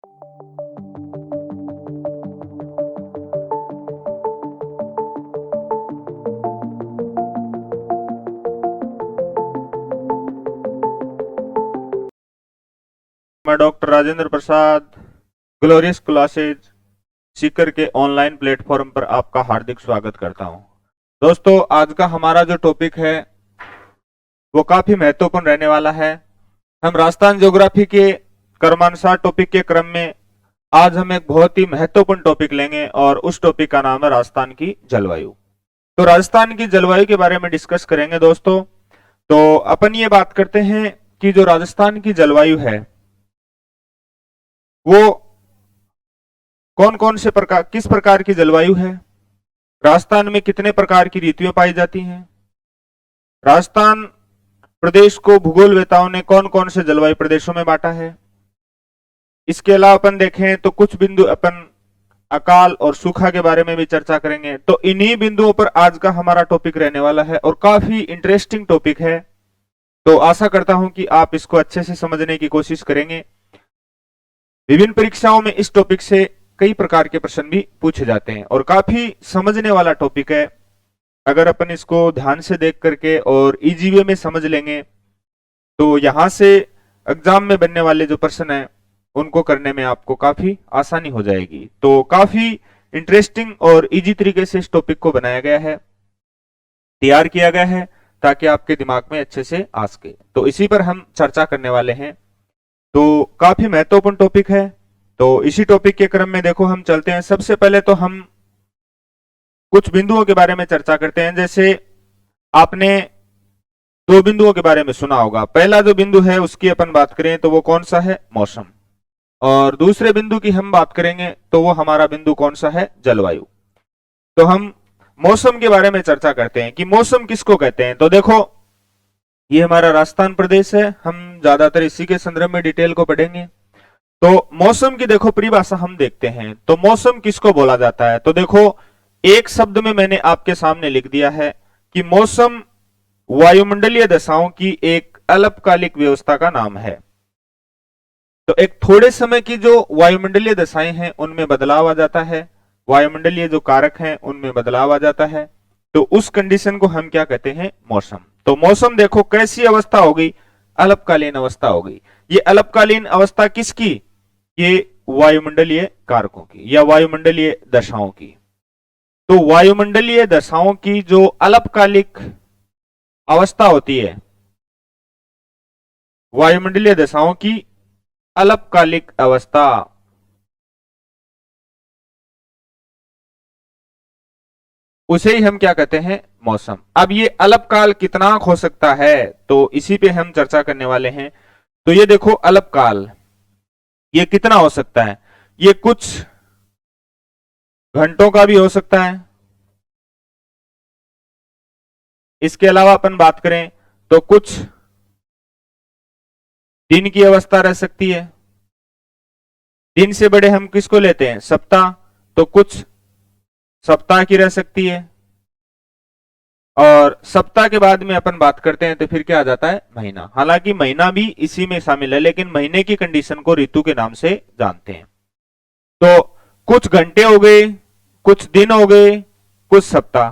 मैं doctor Rajendra Prasad glorious classes Sikar के online platform पर आपका हार्दिक स्वागत करता हूं। दोस्तों, आज का हमारा जो टॉपिक है वो काफी महत्वपूर्ण रहने वाला है। हम राजस्थान ज्योग्राफी के क्रमानुसार टॉपिक के क्रम में आज हम एक बहुत ही महत्वपूर्ण टॉपिक लेंगे और उस टॉपिक का नाम है राजस्थान की जलवायु। तो राजस्थान की जलवायु के बारे में डिस्कस करेंगे दोस्तों। तो अपन ये बात करते हैं कि जो राजस्थान की जलवायु है वो कौन कौन से प्रकार, किस प्रकार की जलवायु है, राजस्थान में कितने प्रकार की ऋतुएं पाई जाती हैं, राजस्थान प्रदेश को भूगोलवेताओं ने कौन कौन से जलवायु प्रदेशों में बांटा है। इसके अलावा अपन देखें तो कुछ बिंदु अपन अकाल और सूखा के बारे में भी चर्चा करेंगे। तो इन्हीं बिंदुओं पर आज का हमारा टॉपिक रहने वाला है और काफी इंटरेस्टिंग टॉपिक है। तो आशा करता हूं कि आप इसको अच्छे से समझने की कोशिश करेंगे। विभिन्न परीक्षाओं में इस टॉपिक से कई प्रकार के प्रश्न भी पूछे जाते हैं और काफी समझने वाला टॉपिक है। अगर अपन इसको ध्यान से देख करके और इजी वे में समझ लेंगे तो यहां से एग्जाम में बनने वाले जो प्रश्न हैं उनको करने में आपको काफी आसानी हो जाएगी। तो काफी इंटरेस्टिंग और इजी तरीके से इस टॉपिक को बनाया गया है, तैयार किया गया है ताकि आपके दिमाग में अच्छे से आ सके। तो इसी पर हम चर्चा करने वाले हैं। तो काफी महत्वपूर्ण टॉपिक है। तो इसी टॉपिक के क्रम में देखो हम चलते हैं। सबसे पहले तो हम कुछ बिंदुओं के बारे में चर्चा करते हैं। जैसे आपने दो बिंदुओं के बारे में सुना होगा। पहला जो बिंदु है उसकी अपन बात करें तो वो कौन सा है, मौसम। और दूसरे बिंदु की हम बात करेंगे तो वो हमारा बिंदु कौन सा है, जलवायु। तो हम मौसम के बारे में चर्चा करते हैं कि मौसम किसको कहते हैं। तो देखो ये हमारा राजस्थान प्रदेश है, हम ज्यादातर इसी के संदर्भ में डिटेल को पढ़ेंगे। तो मौसम की देखो परिभाषा हम देखते हैं। तो मौसम किसको बोला जाता है, तो देखो एक शब्द में मैंने आपके सामने लिख दिया है कि मौसम वायुमंडलीय दशाओं की एक अल्पकालिक व्यवस्था का नाम है। तो एक थोड़े समय की जो वायुमंडलीय दशाएं हैं उनमें बदलाव आ जाता है, वायुमंडलीय जो कारक हैं उनमें बदलाव आ जाता है। तो उस कंडीशन को हम क्या कहते हैं, मौसम। तो मौसम देखो कैसी अवस्था होगी, अल्पकालीन अवस्था होगी। ये अल्पकालीन अवस्था किसकी, ये वायुमंडलीय कारकों की या वायुमंडलीय दशाओं की। तो वायुमंडलीय दशाओं की जो अल्पकालिक अवस्था होती है, वायुमंडलीय दशाओं की अल्पकालिक अवस्था, उसे ही हम क्या कहते हैं, मौसम। अब ये अल्पकाल कितना हो सकता है तो इसी पे हम चर्चा करने वाले हैं। तो ये देखो अल्पकाल ये कितना हो सकता है, ये कुछ घंटों का भी हो सकता है। इसके अलावा अपन बात करें तो कुछ दिन की अवस्था रह सकती है। दिन से बड़े हम किसको लेते हैं, सप्ताह। तो कुछ सप्ताह की रह सकती है। और सप्ताह के बाद में अपन बात करते हैं तो फिर क्या आ जाता है, महीना। हालांकि महीना भी इसी में शामिल है, लेकिन महीने की कंडीशन को ऋतु के नाम से जानते हैं। तो कुछ घंटे हो गए, कुछ दिन हो गए, कुछ सप्ताह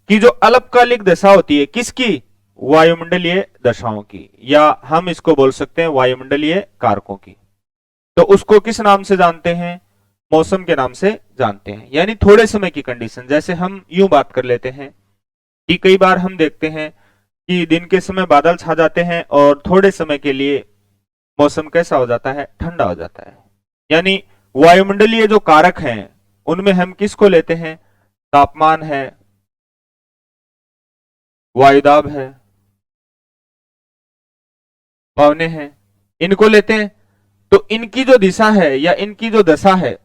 की जो अल्पकालिक दशा होती है, किसकी, वायुमंडलीय दशाओं की, या हम इसको बोल सकते हैं वायुमंडलीय कारकों की। तो उसको किस नाम से जानते हैं, मौसम के नाम से जानते हैं। यानी थोड़े समय की कंडीशन। जैसे हम यूं बात कर लेते हैं कि कई बार हम देखते हैं कि दिन के समय बादल छा जाते हैं और थोड़े समय के लिए मौसम कैसा हो जाता है, ठंडा हो जाता है। यानी वायुमंडलीय जो कारक हैं उनमें हम किसको लेते हैं, तापमान है, वायुदाब है, पवने हैं, इनको लेते हैं। तो इनकी जो दिशा है या इनकी जो दशा है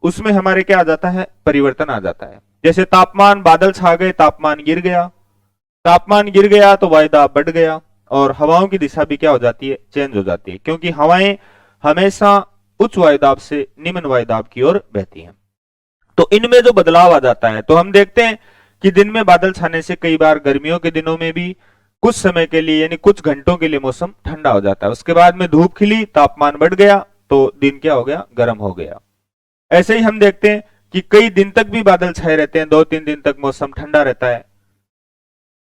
उसमें हमारे क्या आ जाता है, परिवर्तन आ जाता है। जैसे तापमान, बादल छा गए, तापमान गिर गया, तापमान गिर गया तो वायुदाब बढ़ गया और हवाओं की दिशा भी क्या हो जाती है, चेंज हो जाती है, क्योंकि हवाएं हमेशा उच्च वायुदाब से निम्न वायुदाब की ओर बहती हैं। तो इनमें जो बदलाव आ जाता है, तो हम देखते हैं कि दिन में बादल छाने से कई बार गर्मियों के दिनों में भी कुछ समय के लिए यानी कुछ घंटों के लिए मौसम ठंडा हो जाता है। उसके बाद में धूप खिली, तापमान बढ़ गया, तो दिन क्या हो गया, गर्म हो गया। ऐसे ही हम देखते हैं कि कई दिन तक भी बादल छाए रहते हैं, 2-3 दिन तक मौसम ठंडा रहता है।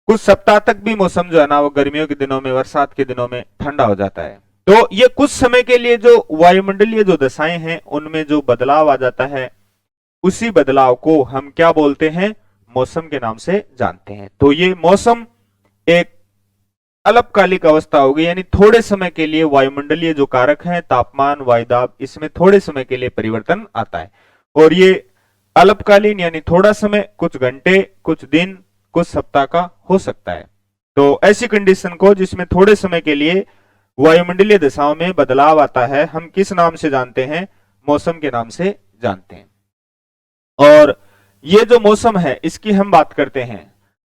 कुछ सप्ताह तक भी मौसम जो है ना वो गर्मियों के दिनों में, बरसात के दिनों में ठंडा हो जाता है। तो ये कुछ समय के लिए जो वायुमंडलीय जो दशाएं हैं उनमें जो बदलाव आ जाता है, उसी बदलाव को हम क्या बोलते हैं, मौसम के नाम से जानते हैं। तो ये मौसम एक अल्पकालिक अवस्था होगी, यानी थोड़े समय के लिए वायुमंडलीय जो कारक हैं, तापमान, वायुदाब, इसमें थोड़े समय के लिए परिवर्तन आता है। और ये अल्पकालीन यानी थोड़ा समय, कुछ घंटे, कुछ दिन, कुछ सप्ताह का हो सकता है। तो ऐसी कंडीशन को जिसमें थोड़े समय के लिए वायुमंडलीय दशाओं में बदलाव आता है, हम किस नाम से जानते हैं, मौसम के नाम से जानते हैं। और ये जो मौसम है इसकी हम बात करते हैं,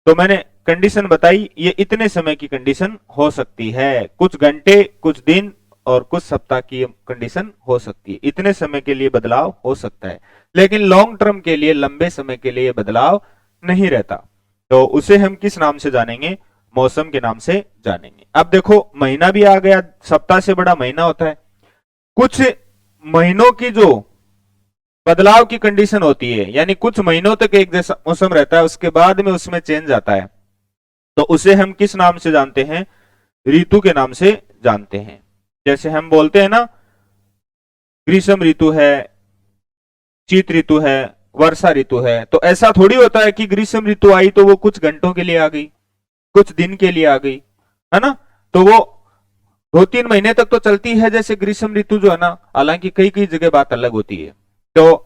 तो मैंने कंडीशन बताई, ये इतने समय की कंडीशन हो सकती है, कुछ घंटे, कुछ दिन और कुछ सप्ताह की कंडीशन हो सकती है। इतने समय के लिए बदलाव हो सकता है, लेकिन लॉन्ग टर्म के लिए, लंबे समय के लिए बदलाव नहीं रहता। तो उसे हम किस नाम से जानेंगे, मौसम के नाम से जानेंगे। अब देखो महीना भी आ गया, सप्ताह से बड़ा महीना होता है। कुछ महीनों की जो बदलाव की कंडीशन होती है, यानी कुछ महीनों तक एक जैसा मौसम रहता है, उसके बाद में उसमें चेंज आता है, तो उसे हम किस नाम से जानते हैं, ऋतु के नाम से जानते हैं। जैसे हम बोलते हैं ना, ग्रीष्म ऋतु है, शीत ऋतु है, वर्षा ऋतु है। तो ऐसा थोड़ी होता है कि ग्रीष्म ऋतु आई तो वो कुछ घंटों के लिए आ गई, कुछ दिन के लिए आ गई, है ना। तो वो 2-3 महीने तक तो चलती है जैसे ग्रीष्म ऋतु जो है ना, हालांकि कई कई जगह बात अलग होती है। तो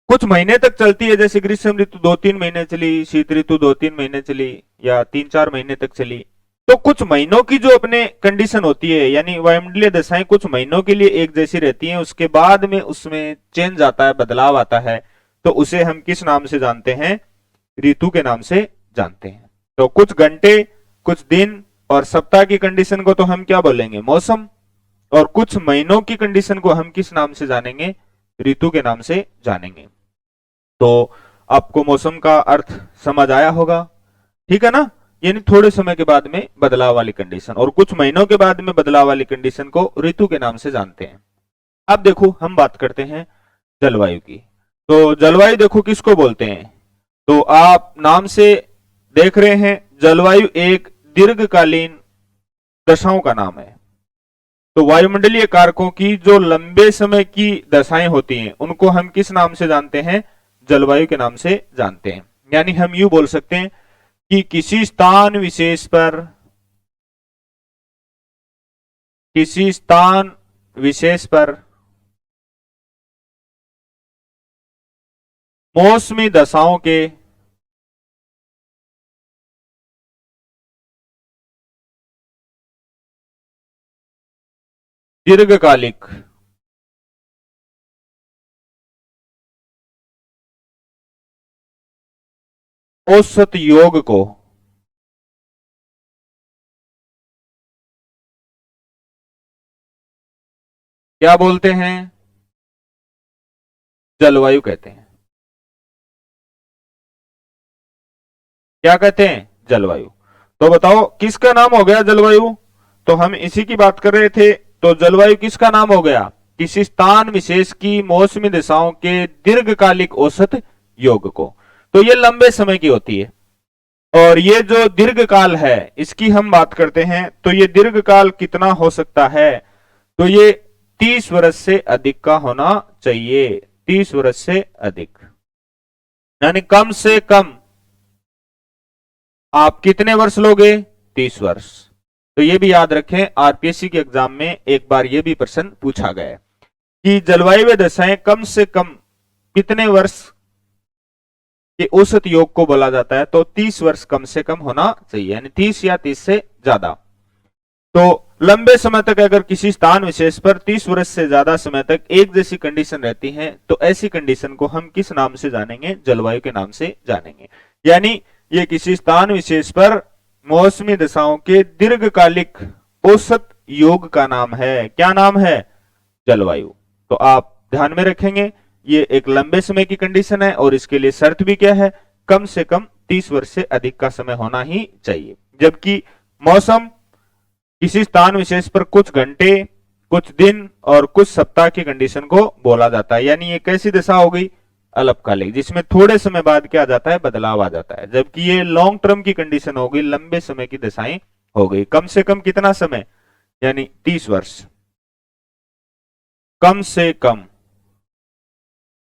कुछ महीने तक चलती है, जैसे ग्रीष्म ऋतु 2-3 महीने चली, शीत ऋतु 2-3 महीने चली, या 3-4 महीने तक चली। तो कुछ महीनों की जो अपने कंडीशन होती है, यानी वायुमंडलीय दशाएं कुछ महीनों के लिए एक जैसी रहती हैं, उसके बाद में उसमें चेंज आता है, बदलाव आता है, तो उसे हम किस नाम से जानते हैं, ऋतु के नाम से जानते हैं। तो कुछ घंटे, कुछ दिन और सप्ताह की कंडीशन को तो हम क्या बोलेंगे, मौसम। और कुछ महीनों की कंडीशन को हम किस नाम से जानेंगे, ऋतु के नाम से जानेंगे। तो आपको मौसम का अर्थ समझ आया होगा, ठीक है ना। यानी थोड़े समय के बाद में बदलाव वाली कंडीशन, और कुछ महीनों के बाद में बदलाव वाली कंडीशन को ऋतु के नाम से जानते हैं। अब देखो हम बात करते हैं जलवायु की। तो जलवायु देखो किसको बोलते हैं, तो आप नाम से देख रहे हैं, जलवायु एक दीर्घकालीन दशाओं का नाम है। तो वायुमंडलीय कारकों की जो लंबे समय की दशाएं होती हैं, उनको हम किस नाम से जानते हैं, जलवायु के नाम से जानते हैं। यानी हम यूं बोल सकते हैं कि किसी स्थान विशेष पर मौसमी दशाओं के दीर्घकालिक औसत योग को क्या बोलते हैं, जलवायु कहते हैं। क्या कहते हैं, जलवायु। तो बताओ किसका नाम हो गया जलवायु, तो हम इसी की बात कर रहे थे। तो जलवायु किसका नाम हो गया, किसी स्थान विशेष की मौसमी दिशाओं के दीर्घकालिक औसत योग को। तो ये लंबे समय की होती है, और ये जो दीर्घकाल है इसकी हम बात करते हैं। तो ये दीर्घकाल कितना हो सकता है, तो ये 30 वर्ष से अधिक का होना चाहिए, 30 वर्ष से अधिक, यानी कम से कम आप कितने वर्ष लोगे, 30 वर्ष। तो ये भी याद रखें, आरपीएससी के एग्जाम में एक बार ये भी प्रश्न पूछा गया है कि जलवायु दशाएं कम से कम कितने वर्ष के औसत योग को बोला जाता है, तो 30 वर्ष कम से कम होना चाहिए, यानी 30 या 30 से ज्यादा। तो लंबे समय तक अगर किसी स्थान विशेष पर 30 वर्ष से ज्यादा समय तक एक जैसी कंडीशन रहती है, तो ऐसी कंडीशन को हम किस नाम से जानेंगे, जलवायु के नाम से जानेंगे। यानी ये किसी स्थान विशेष पर मौसमी दशाओं के दीर्घकालिक औसत योग का नाम है। क्या नाम है, जलवायु। तो आप ध्यान में रखेंगे, ये एक लंबे समय की कंडीशन है, और इसके लिए शर्त भी क्या है, कम से कम 30 वर्ष से अधिक का समय होना ही चाहिए। जबकि मौसम किसी स्थान विशेष पर कुछ घंटे, कुछ दिन और कुछ सप्ताह की कंडीशन को बोला जाता है। यानी ये कैसी दशा हो गई, अल्पकालिक, जिसमें थोड़े समय बाद क्या आ जाता है, बदलाव आ जाता है। जबकि ये लॉन्ग टर्म की कंडीशन हो गई, लंबे समय की दशाएं हो गई। कम से कम कितना समय, यानी 30 वर्ष। कम से कम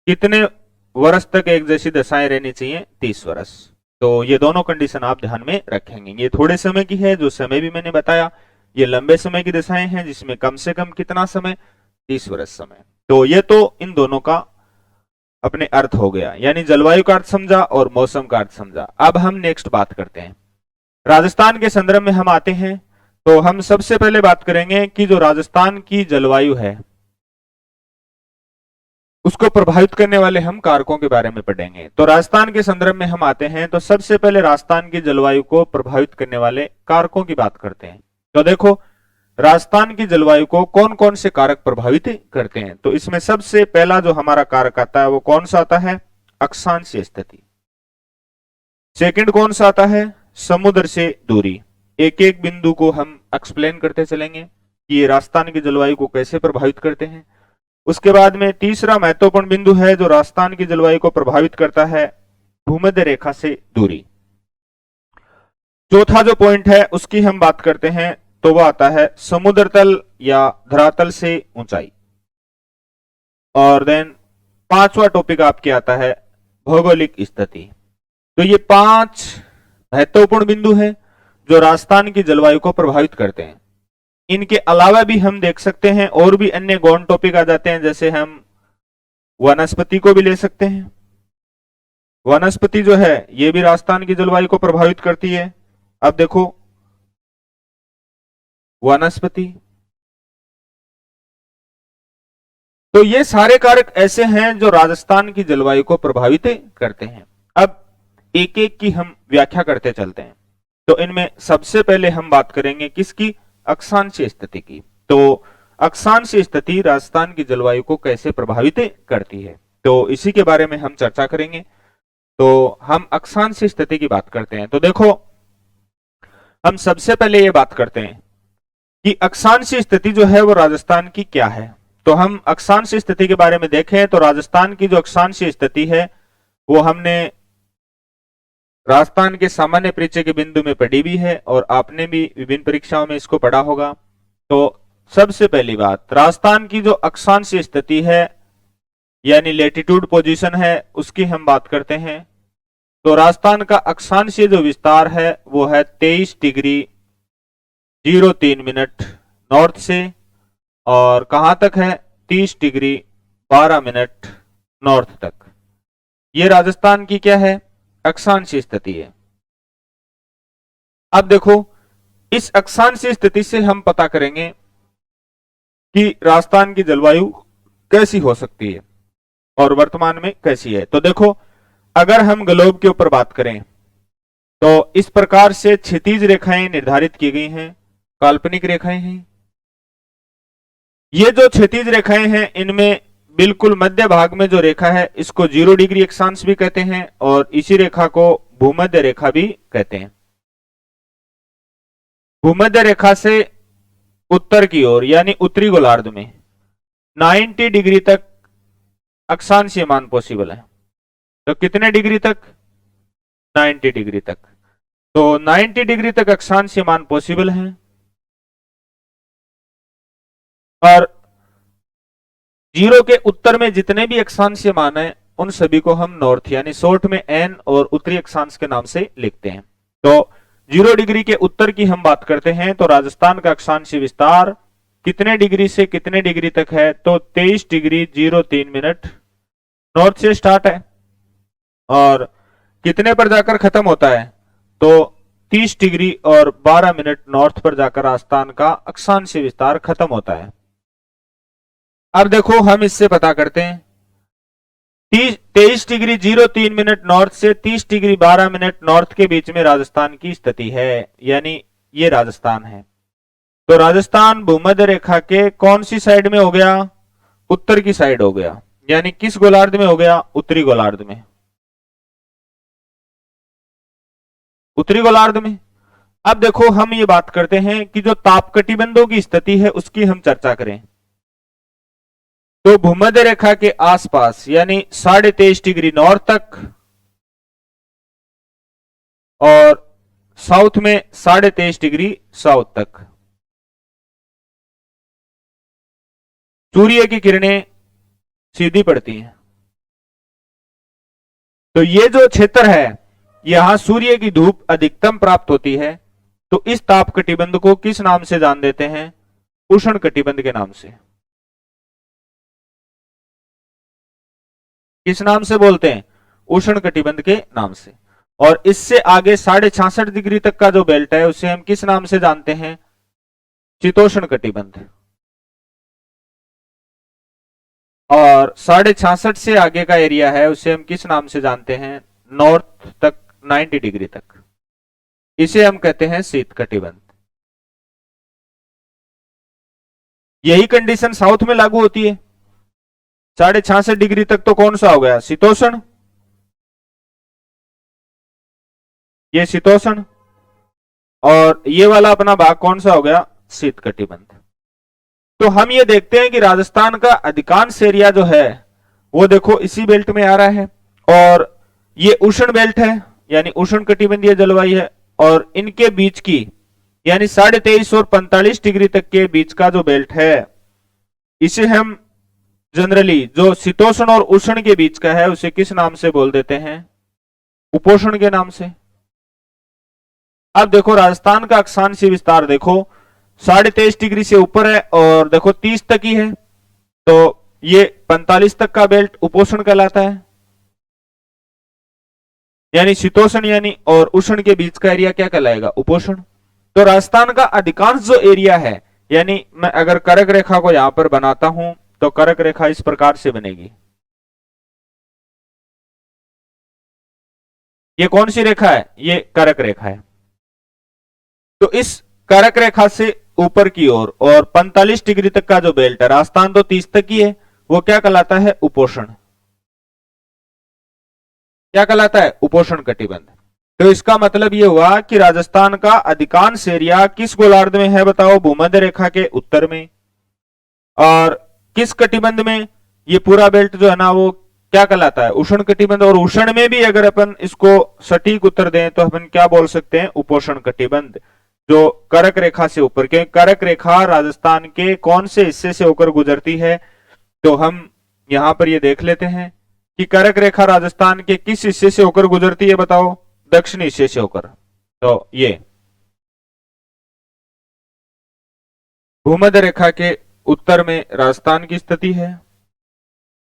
कितने वर्ष तक एक जैसी दशाएं रहनी चाहिए, 30 वर्ष। तो ये दोनों कंडीशन आप ध्यान में रखेंगे। ये थोड़े समय की है, जो समय भी मैंने बताया। ये लंबे समय की दशाएं हैं, जिसमें कम से कम कितना समय, 30 वर्ष समय। तो ये तो इन दोनों का अपने अर्थ हो गया, यानी जलवायु का अर्थ समझा और मौसम का अर्थ समझा। अब हम नेक्स्ट बात करते हैं, राजस्थान के संदर्भ में हम आते हैं। तो हम सबसे पहले बात करेंगे कि जो राजस्थान की जलवायु है, उसको प्रभावित करने वाले हम कारकों के बारे में पढ़ेंगे। तो राजस्थान के संदर्भ में हम आते हैं, तो सबसे पहले राजस्थान की जलवायु को प्रभावित करने वाले कारकों की बात करते हैं। तो देखो, राजस्थान की जलवायु को कौन कौन से कारक प्रभावित करते हैं। तो इसमें सबसे पहला जो हमारा कारक आता है वो कौन सा आता है, अक्षांशीय स्थिति। सेकंड कौन सा आता है, समुद्र से दूरी। एक एक बिंदु को हम एक्सप्लेन करते चलेंगे कि ये राजस्थान की जलवायु को कैसे प्रभावित करते हैं। उसके बाद में तीसरा महत्वपूर्ण बिंदु है जो राजस्थान की जलवायु को प्रभावित करता है, भूमध्य रेखा से दूरी। चौथा जो पॉइंट है उसकी हम बात करते हैं, तो वह आता है समुद्र तल या धरातल से ऊंचाई। और देन पांचवा टॉपिक आपके आता है भौगोलिक स्थिति। तो ये 5 महत्वपूर्ण बिंदु हैं जो राजस्थान की जलवायु को प्रभावित करते हैं। इनके अलावा भी हम देख सकते हैं और भी अन्य गौण टॉपिक आ जाते हैं, जैसे हम वनस्पति को भी ले सकते हैं। वनस्पति जो है ये भी राजस्थान की जलवायु को प्रभावित करती है। अब देखो, वनस्पति, तो ये सारे कारक ऐसे हैं जो राजस्थान की जलवायु को प्रभावित करते हैं। अब एक एक की हम व्याख्या करते चलते हैं। तो इनमें सबसे पहले हम बात करेंगे किसकी, अक्षांशीय स्थिति की। तो अक्षांशीय स्थिति राजस्थान की जलवायु को कैसे प्रभावित करती है, तो इसी के बारे में हम चर्चा करेंगे। तो हम अक्षांशीय स्थिति की बात करते हैं। तो देखो, हम सबसे पहले ये बात करते हैं कि अक्षांशीय स्थिति जो है वो राजस्थान की क्या है। तो हम अक्षांशीय स्थिति के बारे में देखें तो राजस्थान की जो अक्षांशीय स्थिति है वो हमने राजस्थान के सामान्य परिचय के बिंदु में पढ़ी भी है और आपने भी विभिन्न परीक्षाओं में इसको पढ़ा होगा। तो सबसे पहली बात, राजस्थान की जो अक्षांशीय स्थिति है यानी लेटीट्यूड पोजीशन है, उसकी हम बात करते हैं। तो राजस्थान का अक्षांशीय जो विस्तार है वो है 23 डिग्री 03 मिनट नॉर्थ से, और कहां तक है, 30 डिग्री 12 मिनट नॉर्थ तक। ये राजस्थान की क्या है, अक्षांशीय स्थिति है। अब देखो, इस अक्षांशीय स्थिति से हम पता करेंगे कि राजस्थान की जलवायु कैसी हो सकती है और वर्तमान में कैसी है। तो देखो, अगर हम ग्लोब के ऊपर बात करें तो इस प्रकार से क्षैतिज रेखाएं निर्धारित की गई हैं, काल्पनिक रेखाएं हैं। ये जो क्षैतिज रेखाएं हैं इनमें बिल्कुल मध्य भाग में जो रेखा है इसको 0 डिग्री अक्षांश भी कहते हैं और इसी रेखा को भूमध्य रेखा भी कहते हैं। भूमध्य रेखा से उत्तर की ओर यानी उत्तरी गोलार्ध में 90 डिग्री तक अक्षांशीय मान पॉसिबल है। तो कितने डिग्री तक, 90 डिग्री तक। तो 90 डिग्री तक अक्षांशीय मान पॉसिबल है। और 0 के उत्तर में जितने भी अक्षांशीय मान है उन सभी को हम नॉर्थ यानी शॉर्ट में एन और उत्तरी अक्षांश के नाम से लिखते हैं। तो 0 डिग्री के उत्तर की हम बात करते हैं तो राजस्थान का अक्षांशीय विस्तार कितने डिग्री से कितने डिग्री तक है, तो 23 डिग्री 03 मिनट नॉर्थ से स्टार्ट है और कितने पर जाकर खत्म होता है, तो 30 डिग्री और 12 मिनट नॉर्थ पर जाकर राजस्थान का अक्षांशीय विस्तार खत्म होता है। अब देखो, हम इससे पता करते हैं 23 डिग्री 03 मिनट नॉर्थ से 30 डिग्री 12 मिनट नॉर्थ के बीच में राजस्थान की स्थिति है, यानी ये राजस्थान है। तो राजस्थान भूमध्य रेखा के कौन सी साइड में हो गया, उत्तर की साइड हो गया, यानी किस गोलार्ध में हो गया, उत्तरी गोलार्ध में, उत्तरी गोलार्ध में। अब देखो, हम ये बात करते हैं कि जो ताप कटिबंधों की स्थिति है उसकी हम चर्चा करें। तो भूमध्य रेखा के आसपास यानी 23.5 डिग्री नॉर्थ तक और साउथ में 23.5 डिग्री साउथ तक सूर्य की किरणें सीधी पड़ती हैं। तो ये जो क्षेत्र है यहां सूर्य की धूप अधिकतम प्राप्त होती है। तो इस ताप कटिबंध को किस नाम से जान देते हैं? उष्ण कटिबंध के नाम से। किस नाम से बोलते हैं? उष्ण कटिबंध के नाम से। और इससे आगे 66.5 डिग्री तक का जो बेल्ट है उसे हम किस नाम से जानते हैं? शीतोष्ण कटिबंध। और 66.5 से आगे का एरिया है उसे हम किस नाम से जानते हैं? नॉर्थ तक 90 डिग्री तक, इसे हम कहते हैं शीत कटिबंध। यही कंडीशन साउथ में लागू होती है। 66.5 डिग्री तक तो कौन सा हो गया? शीतोष्ण। ये शीतोष्ण और ये वाला अपना भाग कौन सा हो गया? शीत कटिबंध। तो हम ये देखते हैं कि राजस्थान का अधिकांश एरिया जो है वो देखो इसी बेल्ट में आ रहा है और ये उष्ण बेल्ट है यानी उष्ण कटिबंधीय जलवायु है। और इनके बीच की यानी 23.5 और 45 डिग्री तक के बीच का जो बेल्ट है इसे हम जनरली जो शीतोष्ण और उष्ण के बीच का है उसे किस नाम से बोल देते हैं? उपोष्ण के नाम से। अब देखो राजस्थान का अक्षांशीय विस्तार देखो 23.5 डिग्री से ऊपर है और देखो 30 तक ही है। तो ये 45 तक का बेल्ट उपोष्ण कहलाता है यानी शीतोष्ण यानी और उष्ण के बीच का एरिया क्या कहलाएगा? उपोष्ण। तो राजस्थान का अधिकांश जो एरिया है यानी मैं अगर कर्क रेखा को यहां पर बनाता हूं तो कर्क रेखा इस प्रकार से बनेगी। ये कौन सी रेखा है? ये कर्क रेखा है। तो इस कर्क रेखा से ऊपर की ओर और 45 डिग्री तक का जो बेल्ट है, राजस्थान तो 30 तक ही है, वो क्या कहलाता है? उपोष्ण। क्या कहलाता है? उपोष्ण कटिबंध। तो इसका मतलब ये हुआ कि राजस्थान का अधिकांश एरिया किस गोलार्ध में है बताओ? भूमध्य रेखा के उत्तर में। और किस कटिबंध में? ये पूरा बेल्ट जो है ना वो क्या कहलाता है? उष्ण कटिबंध। और उष्ण में भी अगर अपन इसको सटीक उत्तर दें तो अपन क्या बोल सकते हैं? उपोष्ण कटिबंध, जो कर्क रेखा से ऊपर। क्योंकि कर्क रेखा राजस्थान के कौन से हिस्से से होकर गुजरती है? तो हम यहां पर ये देख लेते हैं कि कर्क रेखा राजस्थान के किस हिस्से से होकर गुजरती है बताओ? दक्षिणी हिस्से से होकर। तो ये भूमध्य रेखा के उत्तर में राजस्थान की स्थिति है।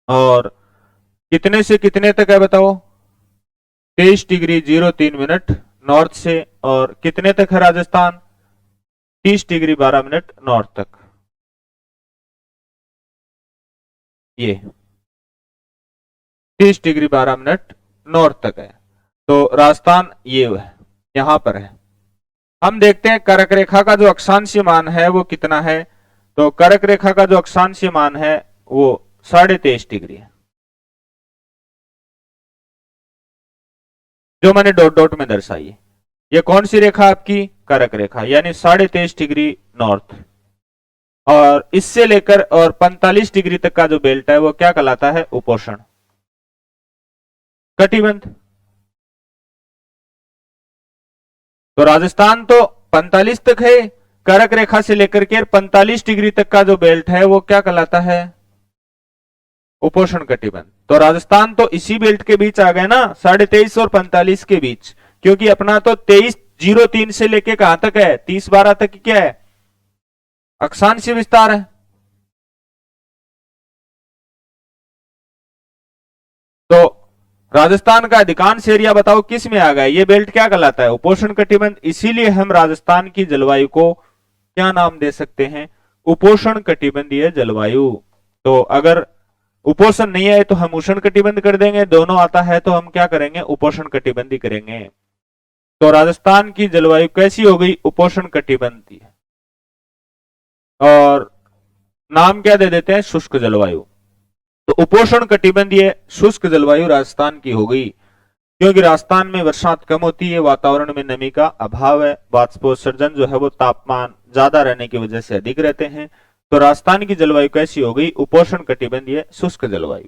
और कितने से कितने तक है बताओ? 23 डिग्री 03 मिनट नॉर्थ से। और कितने तक है राजस्थान? 30 डिग्री 12 मिनट नॉर्थ तक। ये 30 डिग्री 12 मिनट नॉर्थ तक है। तो राजस्थान ये है, यहां पर है। हम देखते हैं कर्क रेखा का जो अक्षांशीय मान है वो कितना है। तो कर्क रेखा का जो अक्षांशीय मान है वो 23.5 डिग्री है, जो मैंने डॉट डॉट में दर्शाई है। ये कौन सी रेखा आपकी? कर्क रेखा, यानी 23.5 डिग्री नॉर्थ। और इससे लेकर और 45 डिग्री तक का जो बेल्ट है वो क्या कहलाता है? उपोष्ण कटिबंध। तो राजस्थान तो 45 तक है, कर्क रेखा से लेकर के 45 डिग्री तक का जो बेल्ट है वो क्या कहलाता है? उपोष्ण कटिबंध। तो राजस्थान तो इसी बेल्ट के बीच आ गए ना, 23.5 और 45 के बीच। क्योंकि अपना तो 23.03 से लेके कहां तक है? 30.12 तक क्या है? अक्षांशीय विस्तार है। तो राजस्थान का अधिकांश एरिया बताओ किस में आ गया? ये बेल्ट क्या कहलाता है? उपोष्ण कटिबंध। इसीलिए हम राजस्थान की जलवायु को क्या नाम दे सकते हैं? उपोष्ण कटिबंधीय जलवायु। तो अगर उपोष्ण नहीं है तो हम उष्ण कटिबंध कर देंगे, दोनों आता है तो हम क्या करेंगे? उपोष्ण कटिबंधी करेंगे। तो राजस्थान की जलवायु कैसी हो गई? उपोष्ण कटिबंधीय। और नाम क्या दे देते हैं? शुष्क जलवायु। तो उपोष्ण कटिबंधीय शुष्क जलवायु राजस्थान की हो गई। क्योंकि राजस्थान में वर्षात कम होती है, वातावरण में नमी का अभाव है, वाष्पोत्सर्जन जो है वो तापमान ज्यादा रहने की वजह से अधिक रहते हैं। तो राजस्थान की जलवायु कैसी हो गई? उपोष्ण कटिबंधीय शुष्क जलवायु।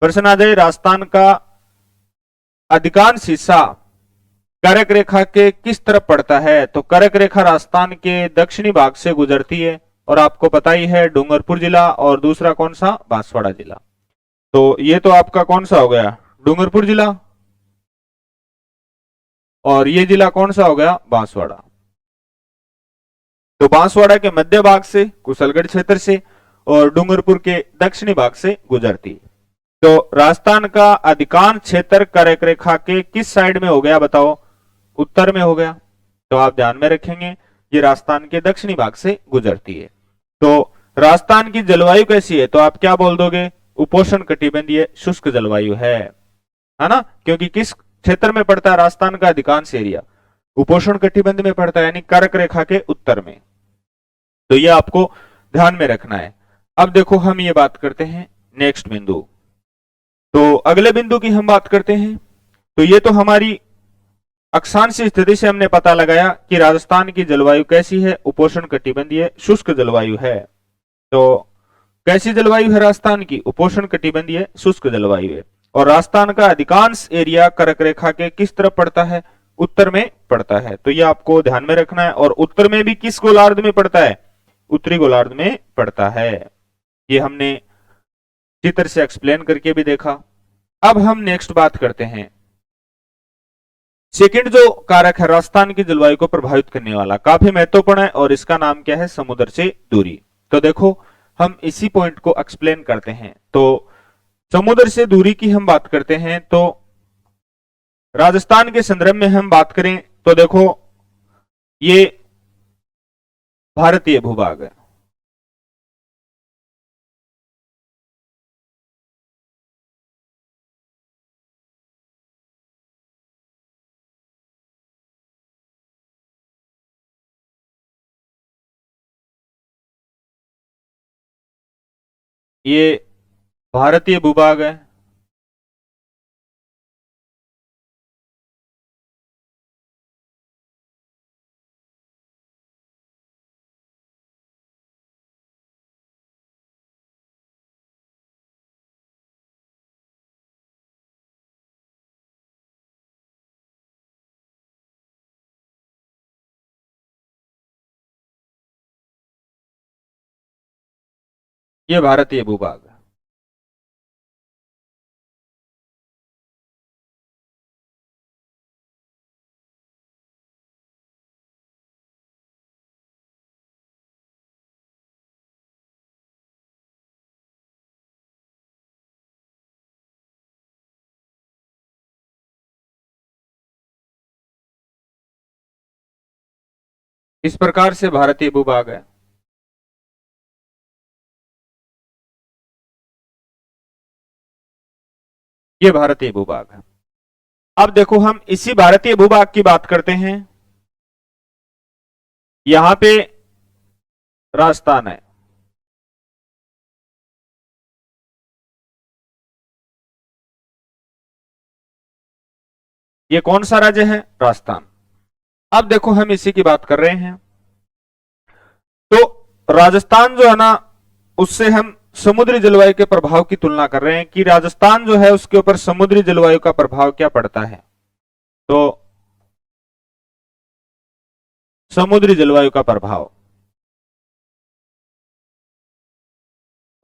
प्रश्न आ जाए, राजस्थान का अधिकांश हिस्सा कर्क रेखा के किस तरफ पड़ता है? तो कर्क रेखा राजस्थान के दक्षिणी भाग से गुजरती है, और आपको पता ही है डूंगरपुर जिला, और दूसरा कौन सा? बांसवाड़ा जिला। तो ये तो आपका कौन सा हो गया? डूंगरपुर जिला, और ये जिला कौन सा हो गया? बांसवाड़ा। तो बांसवाड़ा के मध्य भाग से, कुशलगढ़ क्षेत्र से, और डूंगरपुर के दक्षिणी भाग से गुजरती है। तो राजस्थान का अधिकांश क्षेत्र कर्क रेखा के किस साइड में हो गया? बताओ। उत्तर में हो गया। तो आप ध्यान में रखेंगे, ये राजस्थान के दक्षिणी भाग से गुजरती है। तो राजस्थान की जलवायु कैसी है? तो आप क्या बोल दोगे? उपोष्ण कटिबंधीय शुष्क जलवायु है ना? क्योंकि किस क्षेत्र में पड़ता है राजस्थान का अधिकांश एरिया? उपोष्ण कटिबंध में पड़ता है, यानी कर्क रेखा के उत्तर में। तो ये आपको ध्यान में रखना है। अब देखो, हम ये बात करते हैं नेक्स्ट बिंदु। तो अगले बिंदु की हम बात करते हैं। तो ये तो हमारी अक्षांश स्थिति से हमने पता लगाया कि राजस्थान की जलवायु कैसी है? उपोष्ण कटिबंधीय शुष्क जलवायु है। तो कैसी जलवायु है राजस्थान की? उपोष्ण कटिबंधीय शुष्क जलवायु है। और राजस्थान का अधिकांश एरिया कर्क रेखा के किस तरफ पड़ता है? उत्तर में पड़ता है। तो ये आपको ध्यान में रखना है। और उत्तर में भी किस गोलार्ध में पड़ता है? उत्तरी गोलार्ध में पड़ता है। ये हमने चित्र से एक्सप्लेन करके भी देखा। अब हम नेक्स्ट बात करते हैं। सेकंड जो कारक है राजस्थान की जलवायु को प्रभावित करने वाला, काफी महत्वपूर्ण है, और इसका नाम क्या है? समुद्र से दूरी। तो देखो, हम इसी पॉइंट को एक्सप्लेन करते हैं। तो समुद्र से दूरी की हम बात करते हैं। तो राजस्थान के संदर्भ में हम बात करें तो देखो, ये भारतीय भूभाग है। ये भारतीय भूभाग है। ये भारतीय भूभाग है। इस प्रकार से भारतीय भूभाग है। ये भारतीय भूभाग है। अब देखो, हम इसी भारतीय भूभाग की बात करते हैं। यहां पे राजस्थान है। ये कौन सा राज्य है? राजस्थान। अब देखो, हम इसी की बात कर रहे हैं। तो राजस्थान जो है ना, उससे हम समुद्री जलवायु के प्रभाव की तुलना कर रहे हैं कि राजस्थान जो है उसके ऊपर समुद्री जलवायु का प्रभाव क्या पड़ता है। तो समुद्री जलवायु का प्रभाव,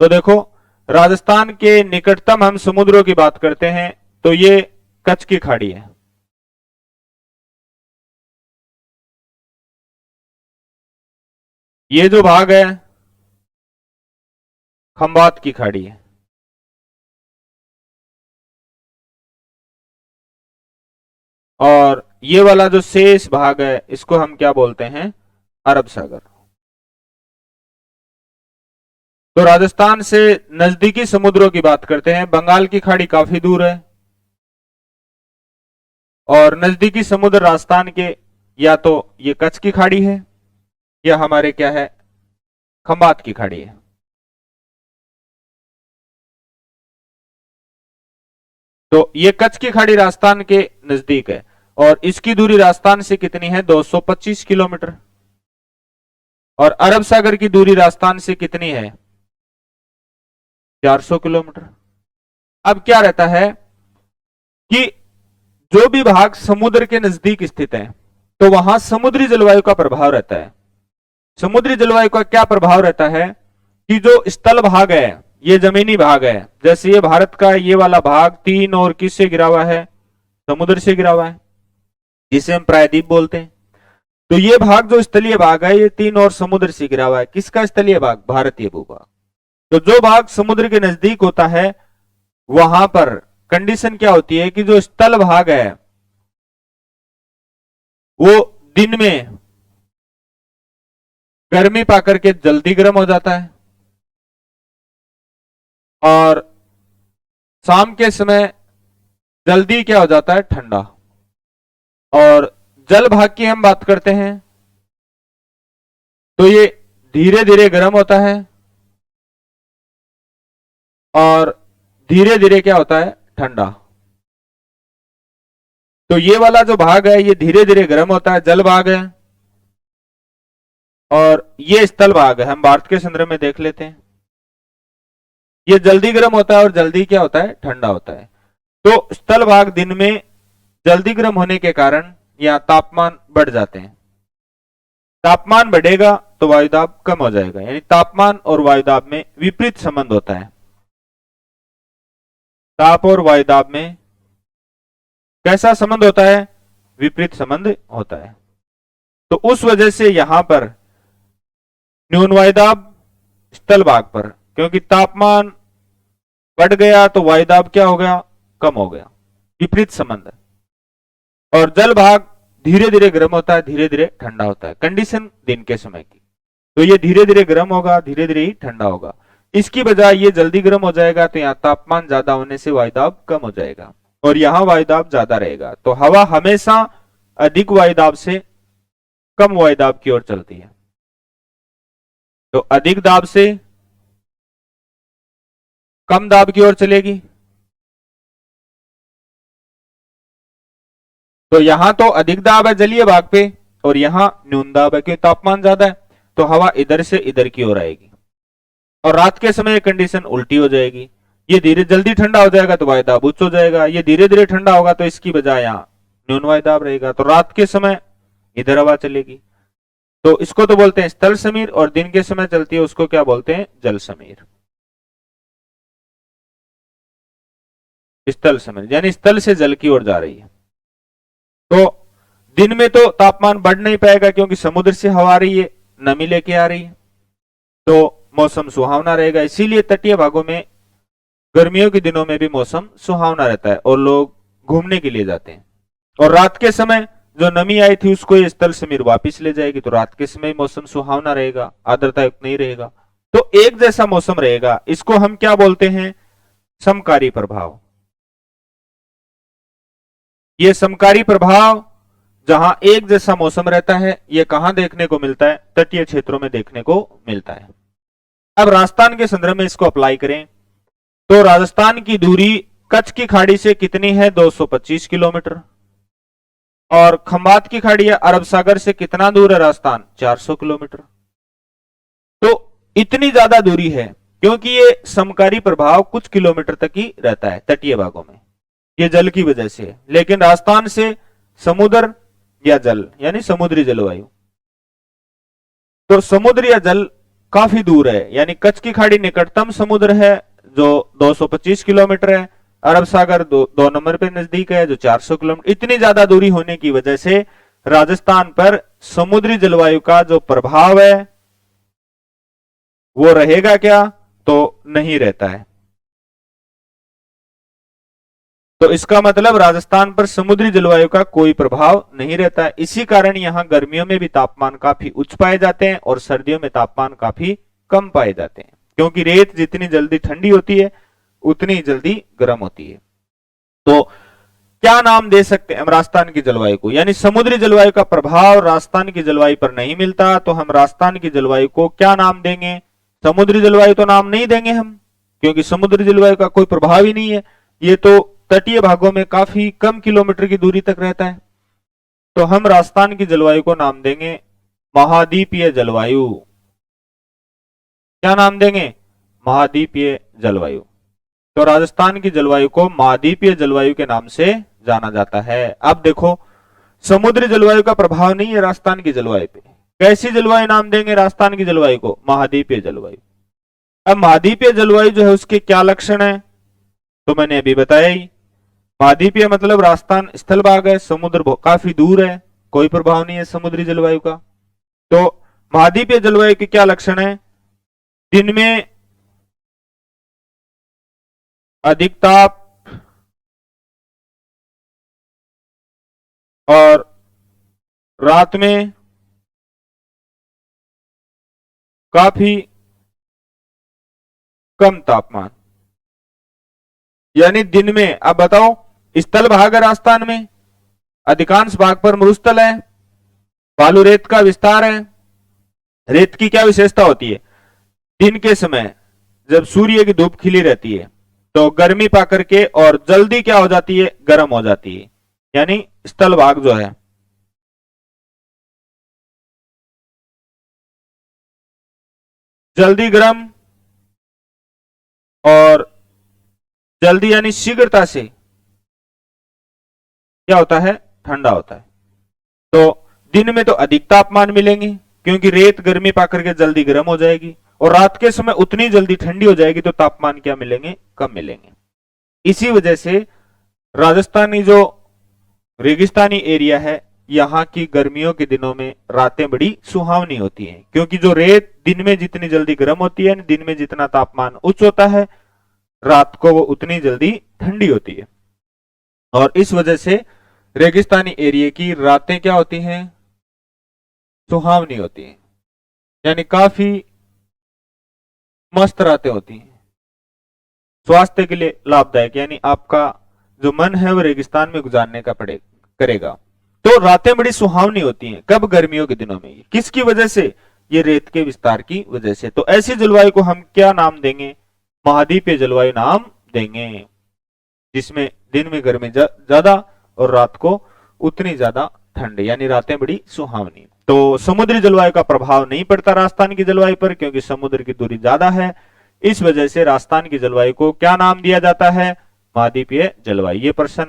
तो देखो, राजस्थान के निकटतम हम समुद्रों की बात करते हैं तो ये कच्छ की खाड़ी है। ये जो भाग है खंबात की खाड़ी है। और ये वाला जो शेष भाग है इसको हम क्या बोलते हैं? अरब सागर। तो राजस्थान से नजदीकी समुद्रों की बात करते हैं। बंगाल की खाड़ी काफी दूर है, और नजदीकी समुद्र राजस्थान के या तो ये कच्छ की खाड़ी है, या हमारे क्या है? खंबात की खाड़ी है। तो ये कच्छ की खाड़ी राजस्थान के नजदीक है, और इसकी दूरी राजस्थान से कितनी है? 225 किलोमीटर। और अरब सागर की दूरी राजस्थान से कितनी है? 400 किलोमीटर। अब क्या रहता है कि जो भी भाग समुद्र के नजदीक स्थित है तो वहां समुद्री जलवायु का प्रभाव रहता है। समुद्री जलवायु का क्या प्रभाव रहता है कि जो स्थल भाग है, ये जमीनी भाग है, जैसे ये भारत का ये वाला भाग 3 और किससे घिरा हुआ है? समुद्र से घिरा हुआ है, जिसे हम प्रायद्वीप बोलते हैं। तो ये भाग जो स्थलीय भाग है, ये 3 और समुद्र से घिरा हुआ है। किसका स्थलीय भाग? भारतीय भूभाग। तो जो भाग समुद्र के नजदीक होता है वहां पर कंडीशन क्या होती है कि जो स्थल भाग है वो दिन में गर्मी पाकर के जल्दी गर्म हो जाता है और शाम के समय जल्दी क्या हो जाता है? ठंडा। और जल भाग की हम बात करते हैं तो ये धीरे धीरे गर्म होता है और धीरे धीरे क्या होता है? ठंडा। तो ये वाला जो भाग है ये धीरे धीरे गर्म होता है, जल भाग है, और ये स्थल भाग है, हम भारत के संदर्भ में देख लेते हैं। ये जल्दी गर्म होता है और जल्दी क्या होता है? ठंडा होता है। तो स्थल भाग दिन में जल्दी गर्म होने के कारण यहां तापमान बढ़ जाते हैं। तापमान बढ़ेगा तो वायुदाब कम हो जाएगा, यानी तापमान और वायुदाब में विपरीत संबंध होता है। ताप और वायुदाब में कैसा संबंध होता है? विपरीत संबंध होता है। तो उस वजह से यहां पर न्यून वायुदाब स्थल भाग पर, क्योंकि तापमान बढ़ गया तो वायुदाब क्या हो गया? कम हो गया, विपरीत संबंध है। और जल भाग धीरे धीरे गर्म होता है, धीरे धीरे ठंडा होता है। कंडीशन दिन के समय की, तो ये धीरे धीरे गर्म होगा, धीरे धीरे ही ठंडा होगा। इसकी बजाय ये जल्दी गर्म हो जाएगा तो यहां तापमान ज्यादा होने से वायुदाब कम हो जाएगा और यहां वायुदाब ज्यादा रहेगा। तो हवा हमेशा अधिक वायुदाब से कम वायुदाब की ओर चलती है। तो अधिक दाब से कम दाब की ओर चलेगी। तो यहां तो अधिक दाब है जलीय भाग पे और यहां न्यून दाब है क्योंकि तापमान ज्यादा है, तो हवा इधर से इधर की ओर आएगी। और रात के समय कंडीशन उल्टी हो जाएगी, ये धीरे जल्दी ठंडा हो जाएगा तो वायुदाब उच्च हो जाएगा, ये धीरे धीरे ठंडा होगा तो इसकी बजाय यहां न्यून वायुदाब रहेगा। तो रात के समय इधर हवा चलेगी, तो इसको तो बोलते हैं स्थल समीर, और दिन के समय चलती है उसको क्या बोलते हैं? जल समीर। स्थल समीर यानी स्थल से जल की ओर जा रही है। तो दिन में तो तापमान बढ़ नहीं पाएगा क्योंकि समुद्र से हवा आ रही है, नमी लेके आ रही है, तो मौसम सुहावना रहेगा। इसीलिए तटीय भागों में गर्मियों के दिनों में भी मौसम सुहावना रहता है और लोग घूमने के लिए जाते हैं। और रात के समय जो नमी आई थी उसको ये स्थल समीर वापिस ले जाएगी, तो रात के समय मौसम सुहावना रहेगा, आर्द्रता युक्त नहीं रहेगा, तो एक जैसा मौसम रहेगा। इसको हम क्या बोलते हैं? समकारी प्रभाव। ये समकारी प्रभाव जहां एक जैसा मौसम रहता है, ये कहां देखने को मिलता है? तटीय क्षेत्रों में देखने को मिलता है। अब राजस्थान के संदर्भ में इसको अप्लाई करें तो राजस्थान की दूरी कच्छ की खाड़ी से कितनी है? 225 किलोमीटर। और खंबात की खाड़ी है अरब सागर से कितना दूर है राजस्थान? 400 किलोमीटर। तो इतनी ज्यादा दूरी है क्योंकि ये समकारी प्रभाव कुछ किलोमीटर तक ही रहता है तटीय भागों में, ये जल की वजह से। लेकिन राजस्थान से समुद्र या जल यानी समुद्री जलवायु, तो समुद्र या जल काफी दूर है, यानी कच्छ की खाड़ी निकटतम समुद्र है जो 225 किलोमीटर है, अरब सागर 2 नंबर पे नजदीक है जो 400 किलोमीटर। इतनी ज्यादा दूरी होने की वजह से राजस्थान पर समुद्री जलवायु का जो प्रभाव है वो रहेगा क्या? तो नहीं रहता है। तो इसका मतलब राजस्थान पर समुद्री जलवायु का कोई प्रभाव नहीं रहता है। इसी कारण यहां गर्मियों में भी तापमान काफी उच्च पाए जाते हैं और सर्दियों में तापमान काफी कम पाए जाते हैं, क्योंकि रेत जितनी जल्दी ठंडी होती है उतनी जल्दी गर्म होती है। तो क्या नाम दे सकते हैं हम राजस्थान की जलवायु को? यानी समुद्री जलवायु का प्रभाव राजस्थान की जलवायु पर नहीं मिलता, तो हम राजस्थान की जलवायु को क्या नाम देंगे? समुद्री जलवायु तो नाम नहीं देंगे हम, क्योंकि समुद्री जलवायु का कोई प्रभाव ही नहीं है, ये तो तटीय भागों में काफी कम किलोमीटर की दूरी तक रहता है। तो हम राजस्थान की जलवायु को नाम देंगे महाद्वीपीय जलवायु। क्या नाम देंगे? महाद्वीपीय जलवायु। तो राजस्थान की जलवायु को महाद्वीपीय जलवायु के नाम से जाना जाता है। अब देखो, समुद्री जलवायु का प्रभाव नहीं है राजस्थान की जलवायु पे। कैसी जलवायु नाम देंगे राजस्थान की जलवायु को? महाद्वीपीय जलवायु। अब महाद्वीपीय जलवायु जो है उसके क्या लक्षण है? तो मैंने अभी बताया ही, महाद्वीपीय मतलब राजस्थान स्थल भाग है, समुद्र काफी दूर है, कोई प्रभाव नहीं है समुद्री जलवायु का। तो महाद्वीपीय जलवायु के क्या लक्षण है? दिन में अधिक ताप और रात में काफी कम तापमान। यानी दिन में, अब बताओ, स्थल भाग है राजस्थान में, अधिकांश भाग पर मरुस्थल है, बालू रेत का विस्तार है। रेत की क्या विशेषता होती है? दिन के समय जब सूर्य की धूप खिली रहती है तो गर्मी पा करके और जल्दी क्या हो जाती है? गर्म हो जाती है। यानी स्थल भाग जो है जल्दी गर्म और जल्दी यानी शीघ्रता से क्या होता है? ठंडा होता है। तो दिन में तो अधिक तापमान मिलेंगे क्योंकि रेत गर्मी पाकर के जल्दी गर्म हो जाएगी, और रात के समय उतनी जल्दी ठंडी हो जाएगी तो तापमान क्या मिलेंगे? कम मिलेंगे। इसी वजह से राजस्थानी जो रेगिस्तानी एरिया है, यहाँ की गर्मियों के दिनों में रातें बड़ी सुहावनी होती हैं, क्योंकि जो रेत दिन में जितनी जल्दी गर्म होती है, दिन में जितना तापमान उच्च होता है, रात को वो उतनी जल्दी ठंडी होती है। और इस वजह से रेगिस्तानी एरिया की रातें क्या होती हैं? सुहावनी होती हैं, यानी काफी मस्त रातें होती हैं, स्वास्थ्य के लिए लाभदायक, यानी आपका जो मन है वो रेगिस्तान में गुजारने का करेगा। तो रातें बड़ी सुहावनी होती हैं। कब? गर्मियों के दिनों में। किसकी वजह से? ये रेत के विस्तार की वजह से। तो ऐसी जलवायु को हम क्या नाम देंगे? महाद्वीपीय जलवायु नाम देंगे, जिसमें दिन में गर्मी ज्यादा और रात को उतनी ज्यादा ठंड, यानी रातें बड़ी सुहावनी। तो समुद्री जलवायु का प्रभाव नहीं पड़ता राजस्थान की जलवायु पर, क्योंकि समुद्र की दूरी ज्यादा है। इस वजह से राजस्थान की जलवायु को क्या नाम दिया जाता है? महाद्वीपीय जलवायु। ये प्रश्न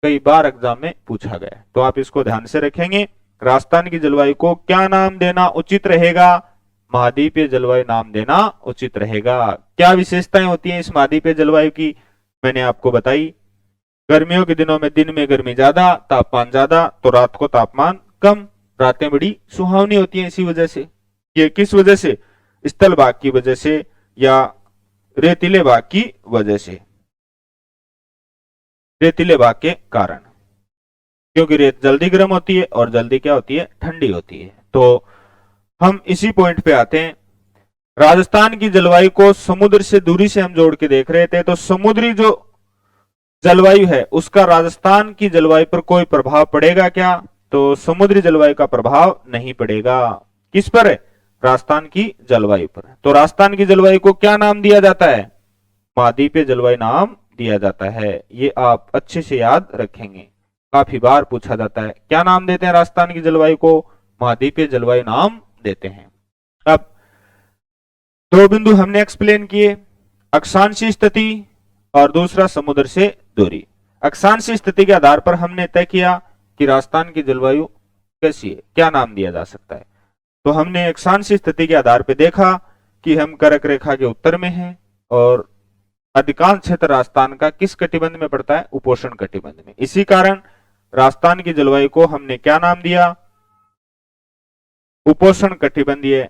कई बार एग्जाम में पूछा गया, तो आप इसको ध्यान से रखेंगे। राजस्थान की जलवायु को क्या नाम देना उचित रहेगा? महाद्वीपीय जलवायु नाम देना उचित रहेगा। क्या विशेषताएं होती हैं इस महाद्वीपीय जलवायु की? मैंने आपको बताई। गर्मियों के दिनों में दिन में गर्मी ज्यादा, तापमान ज्यादा, तो रात को तापमान कम, रातें बड़ी सुहावनी होती हैं। इसी वजह से, ये किस वजह से? स्थल भाग की वजह से या रेतीले भाग की वजह से, रेतीले भाग के कारण, क्योंकि रेत जल्दी गर्म होती है और जल्दी क्या होती है? ठंडी होती है। तो हम इसी पॉइंट पे आते हैं। राजस्थान की जलवायु को समुद्र से दूरी से हम जोड़ के देख रहे थे, तो समुद्री जो जलवायु है उसका राजस्थान की जलवायु पर कोई प्रभाव पड़ेगा क्या? तो समुद्री जलवायु का प्रभाव नहीं पड़ेगा। किस पर है? राजस्थान की जलवायु पर। तो राजस्थान की जलवायु को क्या नाम दिया जाता है? महाद्वीपीय जलवायु नाम दिया जाता है। ये आप अच्छे से याद रखेंगे, काफी बार पूछा जाता है। क्या नाम देते हैं राजस्थान की जलवायु को? महाद्वीपीय जलवायु नाम देते हैं। अब दो बिंदु हमने एक्सप्लेन किए, अक्षांशीय स्थिति और दूसरा समुद्र से दूरी। अक्षांशीय स्थिति के आधार पर हमने तय किया कि राजस्थान की जलवायु कैसी है, क्या नाम दिया जा सकता है। तो हमने अक्षांशीय स्थिति के आधार पर देखा कि हम कर्क रेखा के उत्तर में हैं और अधिकांश क्षेत्र राजस्थान का किस कटिबंध में पड़ता है? उपोष्ण कटिबंध में। इसी कारण राजस्थान की जलवायु को हमने क्या नाम दिया? उपोष्ण कटिबंधीय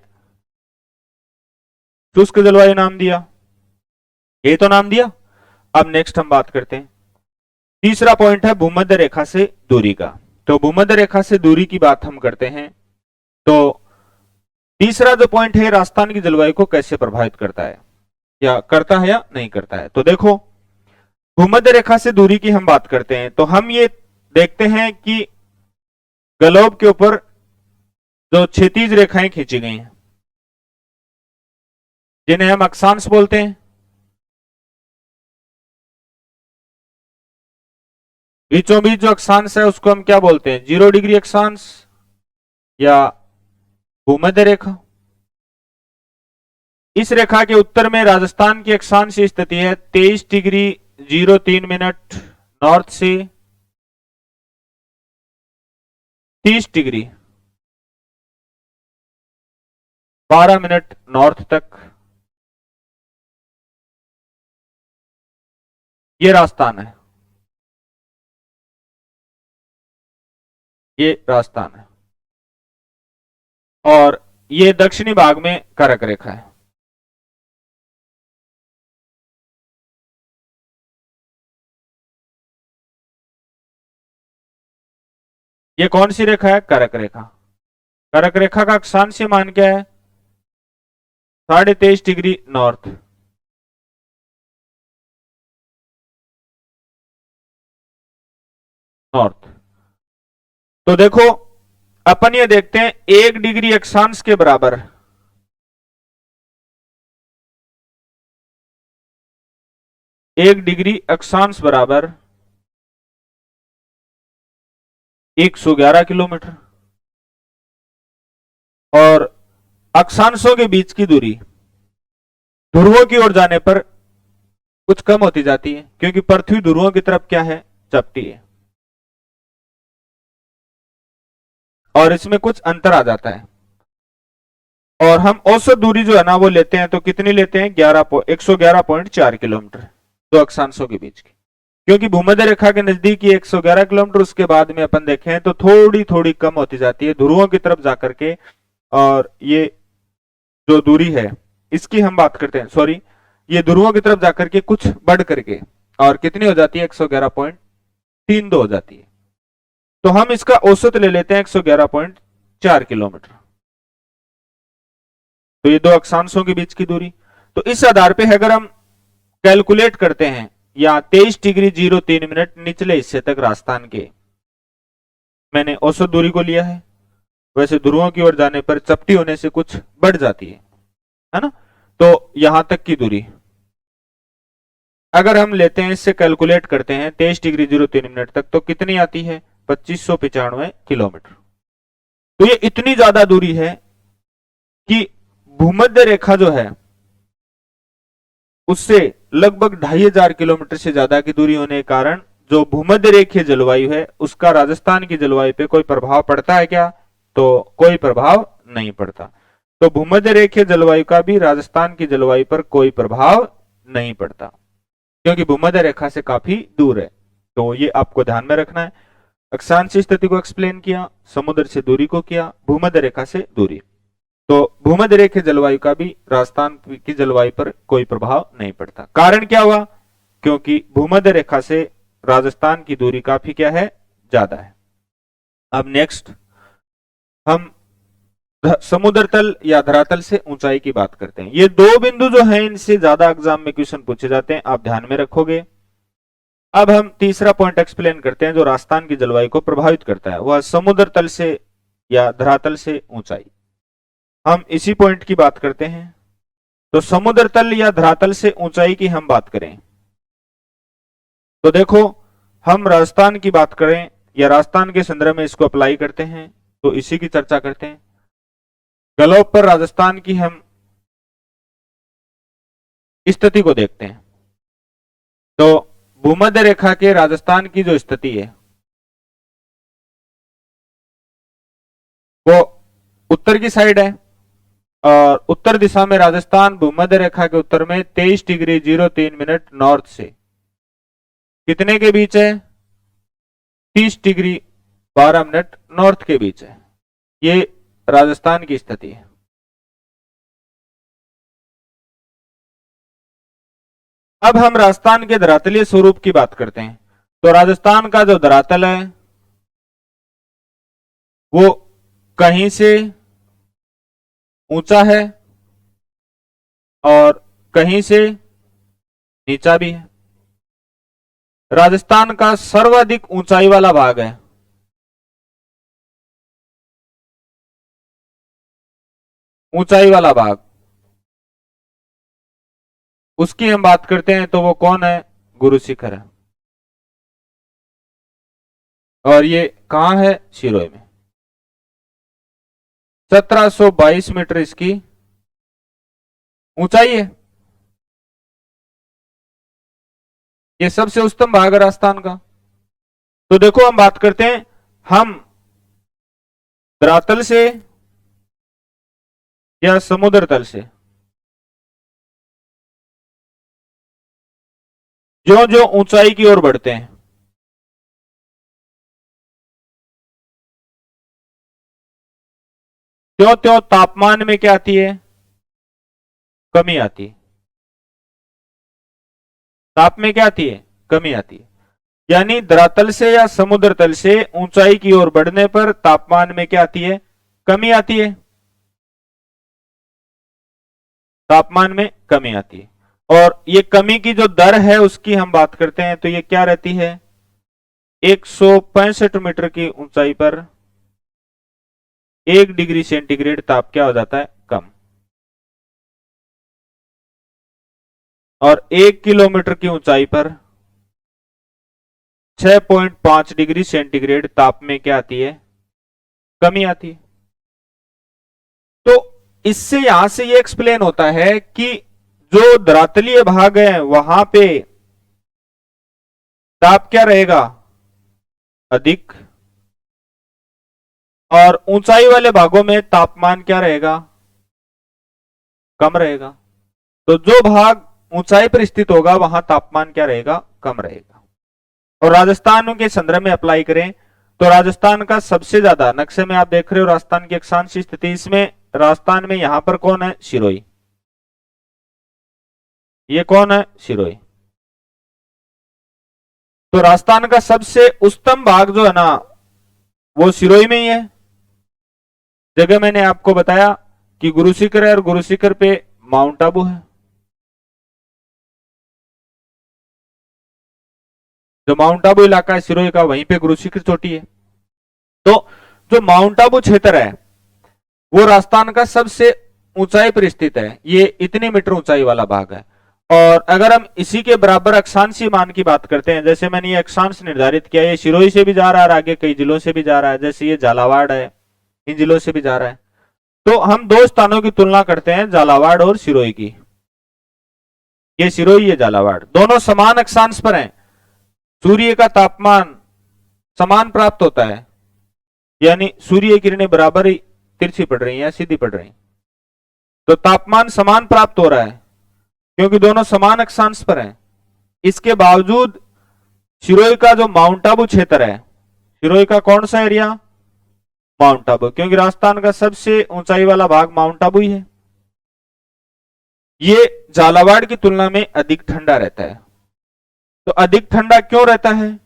शुष्क जलवायु नाम दिया। ये तो नाम दिया। अब नेक्स्ट हम बात करते हैं, तीसरा पॉइंट है भूमध्य रेखा से दूरी का। तो भूमध्य रेखा से दूरी की बात हम करते हैं। तो तीसरा जो पॉइंट है, राजस्थान की जलवायु को कैसे प्रभावित करता है, या करता है या नहीं करता है। तो देखो, भूमध्य रेखा से दूरी की हम बात करते हैं तो हम ये देखते हैं कि ग्लोब के ऊपर जो क्षैतिज रेखाएं खींची गई हैं, जिन्हें हम अक्षांश बोलते हैं, बीचों बीच जो अक्षांश है उसको हम क्या बोलते हैं? 0 डिग्री अक्षांश या भूमध्य रेखा। इस रेखा के उत्तर में राजस्थान की अक्षांश स्थिति है 23 डिग्री 03 मिनट नॉर्थ से 30 डिग्री 12 मिनट नॉर्थ तक। ये राजस्थान है, ये राजस्थान है, और ये दक्षिणी भाग में कर्क रेखा है। ये कौन सी रेखा है? कर्क रेखा। कर्क रेखा का अक्षांश मान क्या है? 23.5 डिग्री नॉर्थ। नॉर्थ। तो देखो अपन ये देखते हैं 1 डिग्री अक्षांश के बराबर 1 डिग्री अक्षांश बराबर 111 किलोमीटर, और अक्षांशों के बीच की दूरी ध्रुवों की ओर जाने पर कुछ कम होती जाती है, क्योंकि पृथ्वी ध्रुवों की तरफ क्या है? चपटी है, और इसमें कुछ अंतर आ जाता है। और हम औसत दूरी जो है ना वो लेते हैं, तो कितनी लेते हैं? 111.4 किलोमीटर दो अक्षांशों के बीच की, क्योंकि भूमध्य रेखा के नजदीक ही 111 किलोमीटर, उसके बाद में अपन देखें तो थोड़ी थोड़ी कम होती जाती है ध्रुवों की तरफ जाकर के। और ये जो दूरी है इसकी हम बात करते हैं, सॉरी, ये ध्रुवों की तरफ जाकर के कुछ बढ़ करके और कितनी हो जाती है? 111.32 हो जाती है। तो हम इसका औसत ले लेते हैं 111.4 किलोमीटर। तो ये दो अक्षांशों के बीच की दूरी। तो इस आधार पे अगर हम कैलकुलेट करते हैं, या 23 डिग्री 03 मिनट निचले हिस्से तक राजस्थान के मैंने औसत दूरी को लिया है, वैसे ध्रुवों की ओर जाने पर चपटी होने से कुछ बढ़ जाती है ना। तो यहां तक की दूरी अगर हम लेते हैं, इससे कैलकुलेट करते हैं 23 डिग्री 03 मिनट तक, तो कितनी आती है? 2595 किलोमीटर। तो ये इतनी ज्यादा दूरी है कि भूमध्य रेखा जो है उससे लगभग 2500 किलोमीटर से ज्यादा की दूरी होने के कारण जो भूमध्य रेखीय जलवायु है उसका राजस्थान की जलवायु पे कोई प्रभाव पड़ता है क्या? तो कोई प्रभाव नहीं पड़ता। तो भूमध्य रेखीय जलवायु का भी राजस्थान की जलवायु पर कोई प्रभाव नहीं पड़ता, क्योंकि भूमध्य रेखा से काफी दूर है। तो ये आपको ध्यान में रखना है। अक्षांश स्थिति को एक्सप्लेन किया, समुद्र से दूरी को किया, भूमध्य रेखा से दूरी। तो भूमध्य रेखीय जलवायु का भी राजस्थान की जलवायु पर कोई प्रभाव नहीं पड़ता। कारण क्या हुआ? क्योंकि भूमध्य रेखा से राजस्थान की दूरी काफी क्या है? ज्यादा है। अब नेक्स्ट हम समुद्र तल या धरातल से ऊंचाई की बात करते हैं। ये दो बिंदु जो हैं इनसे ज्यादा एग्जाम में क्वेश्चन पूछे जाते हैं, आप ध्यान में रखोगे। अब हम तीसरा पॉइंट एक्सप्लेन करते हैं जो राजस्थान की जलवायु को प्रभावित करता है, वह समुद्र तल से या धरातल से ऊंचाई। हम इसी पॉइंट की बात करते हैं। तो समुद्र तल या धरातल से ऊंचाई की हम बात करें तो देखो, हम राजस्थान की बात करें या राजस्थान के संदर्भ में इसको अप्लाई करते हैं, तो इसी की चर्चा करते हैं। गलोब पर राजस्थान की हम स्थिति को देखते हैं। तो भूमध्य रेखा के राजस्थान की जो स्थिति है वो उत्तर की साइड है, और उत्तर दिशा में राजस्थान भूमध्य रेखा के उत्तर में 23 डिग्री 03 मिनट नॉर्थ से कितने के बीच है? 30 डिग्री 12 मिनट नॉर्थ के बीच है। ये राजस्थान की स्थिति है। अब हम राजस्थान के धरातलीय स्वरूप की बात करते हैं। तो राजस्थान का जो धरातल है वो कहीं से ऊंचा है और कहीं से नीचा भी है। राजस्थान का सर्वाधिक ऊंचाई वाला भाग है ऊंचाई वाला भाग, उसकी हम बात करते हैं तो वो कौन है? गुरु शिखर है। और ये कहां है? सिरोही में। 1722 मीटर इसकी ऊंचाई है, ये सबसे उच्चतम भाग है राजस्थान का। तो देखो हम बात करते हैं, हम धरातल से या समुद्र तल से जो जो ऊंचाई की ओर बढ़ते हैं, त्यों त्यों तापमान में क्या आती है, कमी आती है। ताप में क्या आती है, कमी आती है। यानी धरातल से या समुद्र तल से ऊंचाई की ओर बढ़ने पर तापमान में क्या आती है, कमी आती है। तापमान में कमी आती है। और ये कमी की जो दर है उसकी हम बात करते हैं, तो ये क्या रहती है, 165 मीटर की ऊंचाई पर 1 डिग्री सेंटीग्रेड ताप क्या हो जाता है, कम। और 1 किलोमीटर की ऊंचाई पर 6.5 डिग्री सेंटीग्रेड ताप में क्या आती है, कमी आती है। तो इससे यहां से ये एक्सप्लेन होता है कि जो धरातलीय भाग है वहां पे ताप क्या रहेगा, अधिक, और ऊंचाई वाले भागों में तापमान क्या रहेगा, कम रहेगा। तो जो भाग ऊंचाई पर स्थित होगा वहां तापमान क्या रहेगा, कम रहेगा। और राजस्थान के संदर्भ में अप्लाई करें तो राजस्थान का सबसे ज्यादा, नक्शे में आप देख रहे हो राजस्थान की अक्षांश स्थिति, इसमें राजस्थान में यहां पर कौन है, सिरोही। ये कौन है, सिरोही। तो राजस्थान का सबसे उच्चतम भाग जो है ना वो सिरोही में ही है। जगह मैंने आपको बताया कि गुरु शिखर है और गुरु शिखर पे माउंट आबू है। जो माउंट आबू इलाका है सिरोही का, वहीं पे गुरु शिखर चोटी है। तो जो माउंट आबू क्षेत्र है वो राजस्थान का सबसे ऊंचाई पर स्थित है, ये इतनी मीटर ऊंचाई वाला भाग है। और अगर हम इसी के बराबर अक्षांशीय मान की बात करते हैं, जैसे मैंने ये अक्षांश निर्धारित किया, ये सिरोही से भी जा रहा है और आगे कई जिलों से भी जा रहा है, जैसे ये झालावाड़ है, इन जिलों से भी जा रहा है। तो हम दो स्थानों की तुलना करते हैं, झालावाड़ और सिरोही की। ये सिरोही, ये झालावाड़, दोनों समान अक्षांश पर हैं। सूर्य का तापमान समान प्राप्त होता है, यानी सूर्य किरणें बराबर ही तिरछी पड़ रही हैं या सीधी पड़ रही हैं, तो तापमान समान प्राप्त हो रहा है क्योंकि दोनों समान अक्षांश पर हैं। इसके बावजूद सिरोही का जो माउंट आबू क्षेत्र है, सिरोही का कौन सा एरिया, माउंट आबू, क्योंकि राजस्थान का सबसे ऊंचाई वाला भाग माउंट आबू ही है। ये झालावाड़ की तुलना में अधिक ठंडा रहता है। तो अधिक ठंडा क्यों रहता है,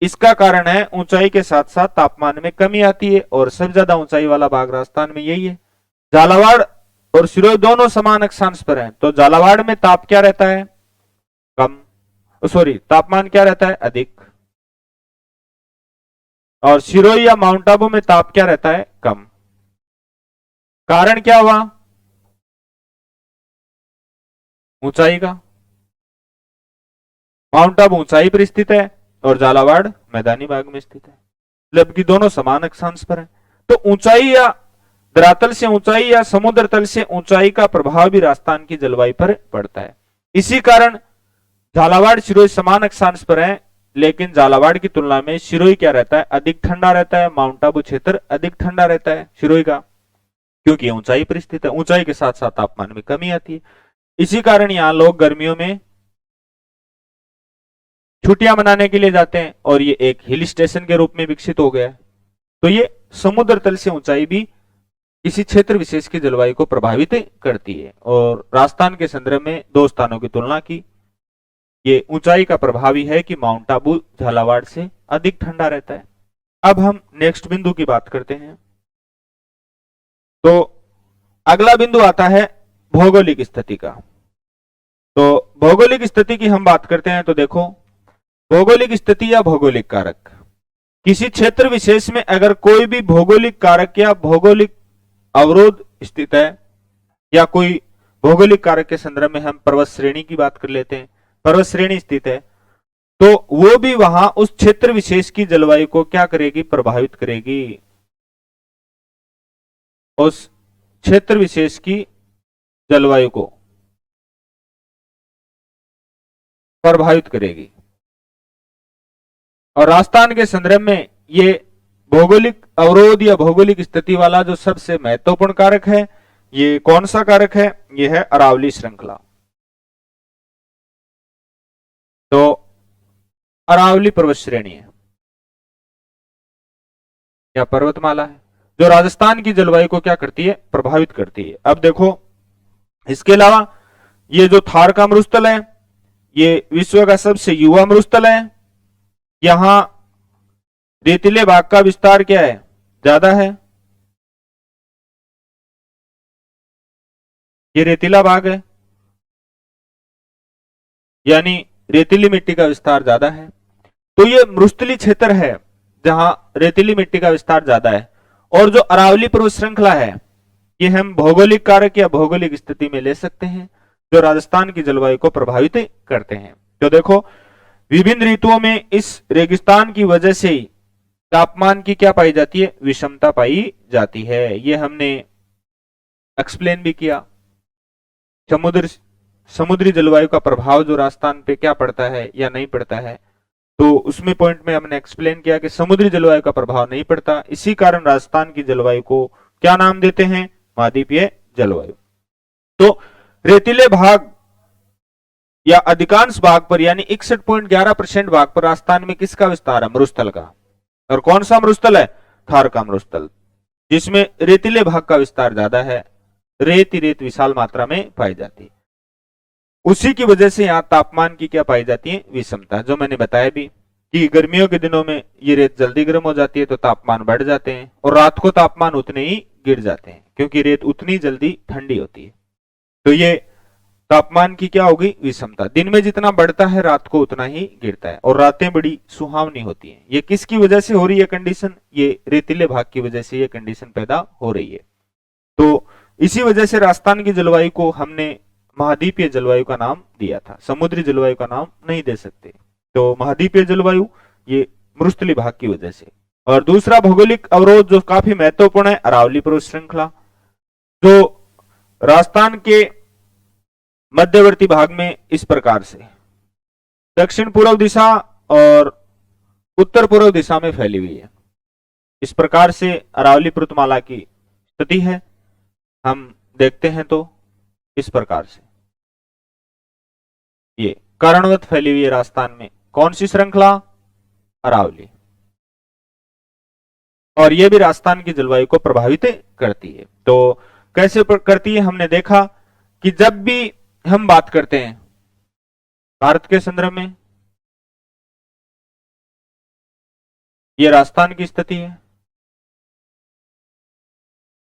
इसका कारण है ऊंचाई के साथ साथ तापमान में कमी आती है, और सबसे ज्यादा ऊंचाई वाला भाग राजस्थान में यही है। झालावाड़ और सिरोही दोनों समान अक्षांश पर हैं, तो झालावाड़ में ताप क्या रहता है, कम, सॉरी तापमान क्या रहता है, अधिक, और सिरोही या माउंट आबू में ताप क्या रहता है, कम। कारण क्या हुआ, ऊंचाई का। माउंट आबू ऊंचाई पर स्थित है और झालावाड़ मैदानी भाग में स्थित है, मतलब कि दोनों समान अक्षांश पर है। तो ऊंचाई या धरातल से ऊंचाई या समुद्र तल से ऊंचाई का प्रभाव भी राजस्थान की जलवायु पर पड़ता है। इसी कारण झालावाड़ सिरोही समान अक्षांश पर है, लेकिन झालावाड़ की तुलना में सिरोही क्या रहता है, अधिक ठंडा रहता है। माउंट आबू क्षेत्र अधिक ठंडा रहता है सिरोही का, क्योंकि ऊंचाई पर स्थित है। ऊंचाई के साथ साथ तापमान में कमी आती है। इसी कारण यहां लोग गर्मियों में छुट्टियां मनाने के लिए जाते हैं और ये एक हिल स्टेशन के रूप में विकसित हो गया है। तो ये समुद्र तल से ऊंचाई भी किसी क्षेत्र विशेष की जलवायु को प्रभावित करती है। और राजस्थान के संदर्भ में दो स्थानों की तुलना की, ये ऊंचाई का प्रभाव है कि माउंट आबू झालावाड़ से अधिक ठंडा रहता है। अब हम नेक्स्ट बिंदु की बात करते हैं। तो अगला बिंदु आता है भौगोलिक स्थिति का। तो भौगोलिक स्थिति की हम बात करते हैं, तो देखो भौगोलिक स्थिति या भौगोलिक कारक, किसी क्षेत्र विशेष में अगर कोई भी भौगोलिक कारक या भौगोलिक अवरोध स्थित है, या कोई भौगोलिक कारक के संदर्भ में हम पर्वत श्रेणी की बात कर लेते हैं, पर्वत श्रेणी स्थित है, तो वो भी वहां उस क्षेत्र विशेष की जलवायु को क्या करेगी, प्रभावित करेगी। उस क्षेत्र विशेष की जलवायु को प्रभावित करेगी। और राजस्थान के संदर्भ में ये भौगोलिक अवरोध या भौगोलिक स्थिति वाला जो सबसे महत्वपूर्ण कारक है, ये कौन सा कारक है? ये है अरावली श्रृंखला। तो अरावली पर्वत श्रेणी है या पर्वतमाला है जो राजस्थान की जलवायु को क्या करती है? प्रभावित करती है। अब देखो, इसके अलावा ये जो थार का मरुस्थल है, ये विश्व का सबसे युवा मरुस्थल है। यहां रेतीले भाग का विस्तार क्या है? ज्यादा है। ये रेतीला भाग है, यानी रेतीली मिट्टी का विस्तार ज्यादा है। तो ये मरुस्थलीय क्षेत्र है जहां रेतीली मिट्टी का विस्तार ज्यादा है। और जो अरावली पर्वत श्रृंखला है, ये हम भौगोलिक कारक या भौगोलिक स्थिति में ले सकते हैं जो राजस्थान की जलवायु को प्रभावित करते हैं। तो देखो, विभिन्न ऋतुओं में इस रेगिस्तान की वजह से ही तापमान की क्या पाई जाती है? विषमता पाई जाती है। ये हमने एक्सप्लेन भी किया। समुद्री जलवायु का प्रभाव जो राजस्थान पे क्या पड़ता है या नहीं पड़ता है, तो उसमें पॉइंट में हमने एक्सप्लेन किया कि समुद्री जलवायु का प्रभाव नहीं पड़ता। इसी कारण राजस्थान की जलवायु को क्या नाम देते हैं? महाद्वीपीय जलवायु। तो रेतीले भाग या अधिकांश भाग पर, यानी 61.11% भाग पर राजस्थान में किसका विस्तार है? मरुस्थल का। और कौन सा मरुस्थल है? थार का मरुस्थल, जिसमें रेतीले भाग का विस्तार ज्यादा है। रेत ही रेत विशाल मात्रा में पाई जाती है। उसी की वजह से यहां तापमान की क्या पाई जाती है? विषमता। जो मैंने बताया भी कि गर्मियों के दिनों में ये रेत जल्दी गर्म हो जाती है तो तापमान बढ़ जाते हैं, और रात को तापमान उतने ही गिर जाते हैं क्योंकि रेत उतनी जल्दी ठंडी होती है। तो ये तापमान की क्या होगी? विषमता। दिन में जितना बढ़ता है रात को उतना ही गिरता है, और रातें बड़ी सुहावनी होती हैं। ये किसकी वजह से हो रही है कंडीशन? ये रेतीले भाग की वजह से ये कंडीशन पैदा हो रही है। तो इसी वजह से राजस्थान की जलवायु को हमने महाद्वीपीय जलवायु का नाम दिया था, समुद्री जलवायु का नाम नहीं दे सकते। तो महाद्वीपीय जलवायु ये मरुस्थलीय भाग की वजह से। और दूसरा भौगोलिक अवरोध जो काफी महत्वपूर्ण है, अरावली पर्वत श्रृंखला, जो राजस्थान के मध्यवर्ती भाग में इस प्रकार से दक्षिण पूर्व दिशा और उत्तर पूर्व दिशा में फैली हुई है। इस प्रकार से अरावली पर्वतमाला की स्थिति है। हम देखते हैं तो इस प्रकार से ये कर्णवत फैली हुई है राजस्थान में। कौन सी श्रृंखला? अरावली। और यह भी राजस्थान की जलवायु को प्रभावित करती है। तो कैसे करती है? हमने देखा कि जब भी हम बात करते हैं भारत के संदर्भ में, यह राजस्थान की स्थिति है।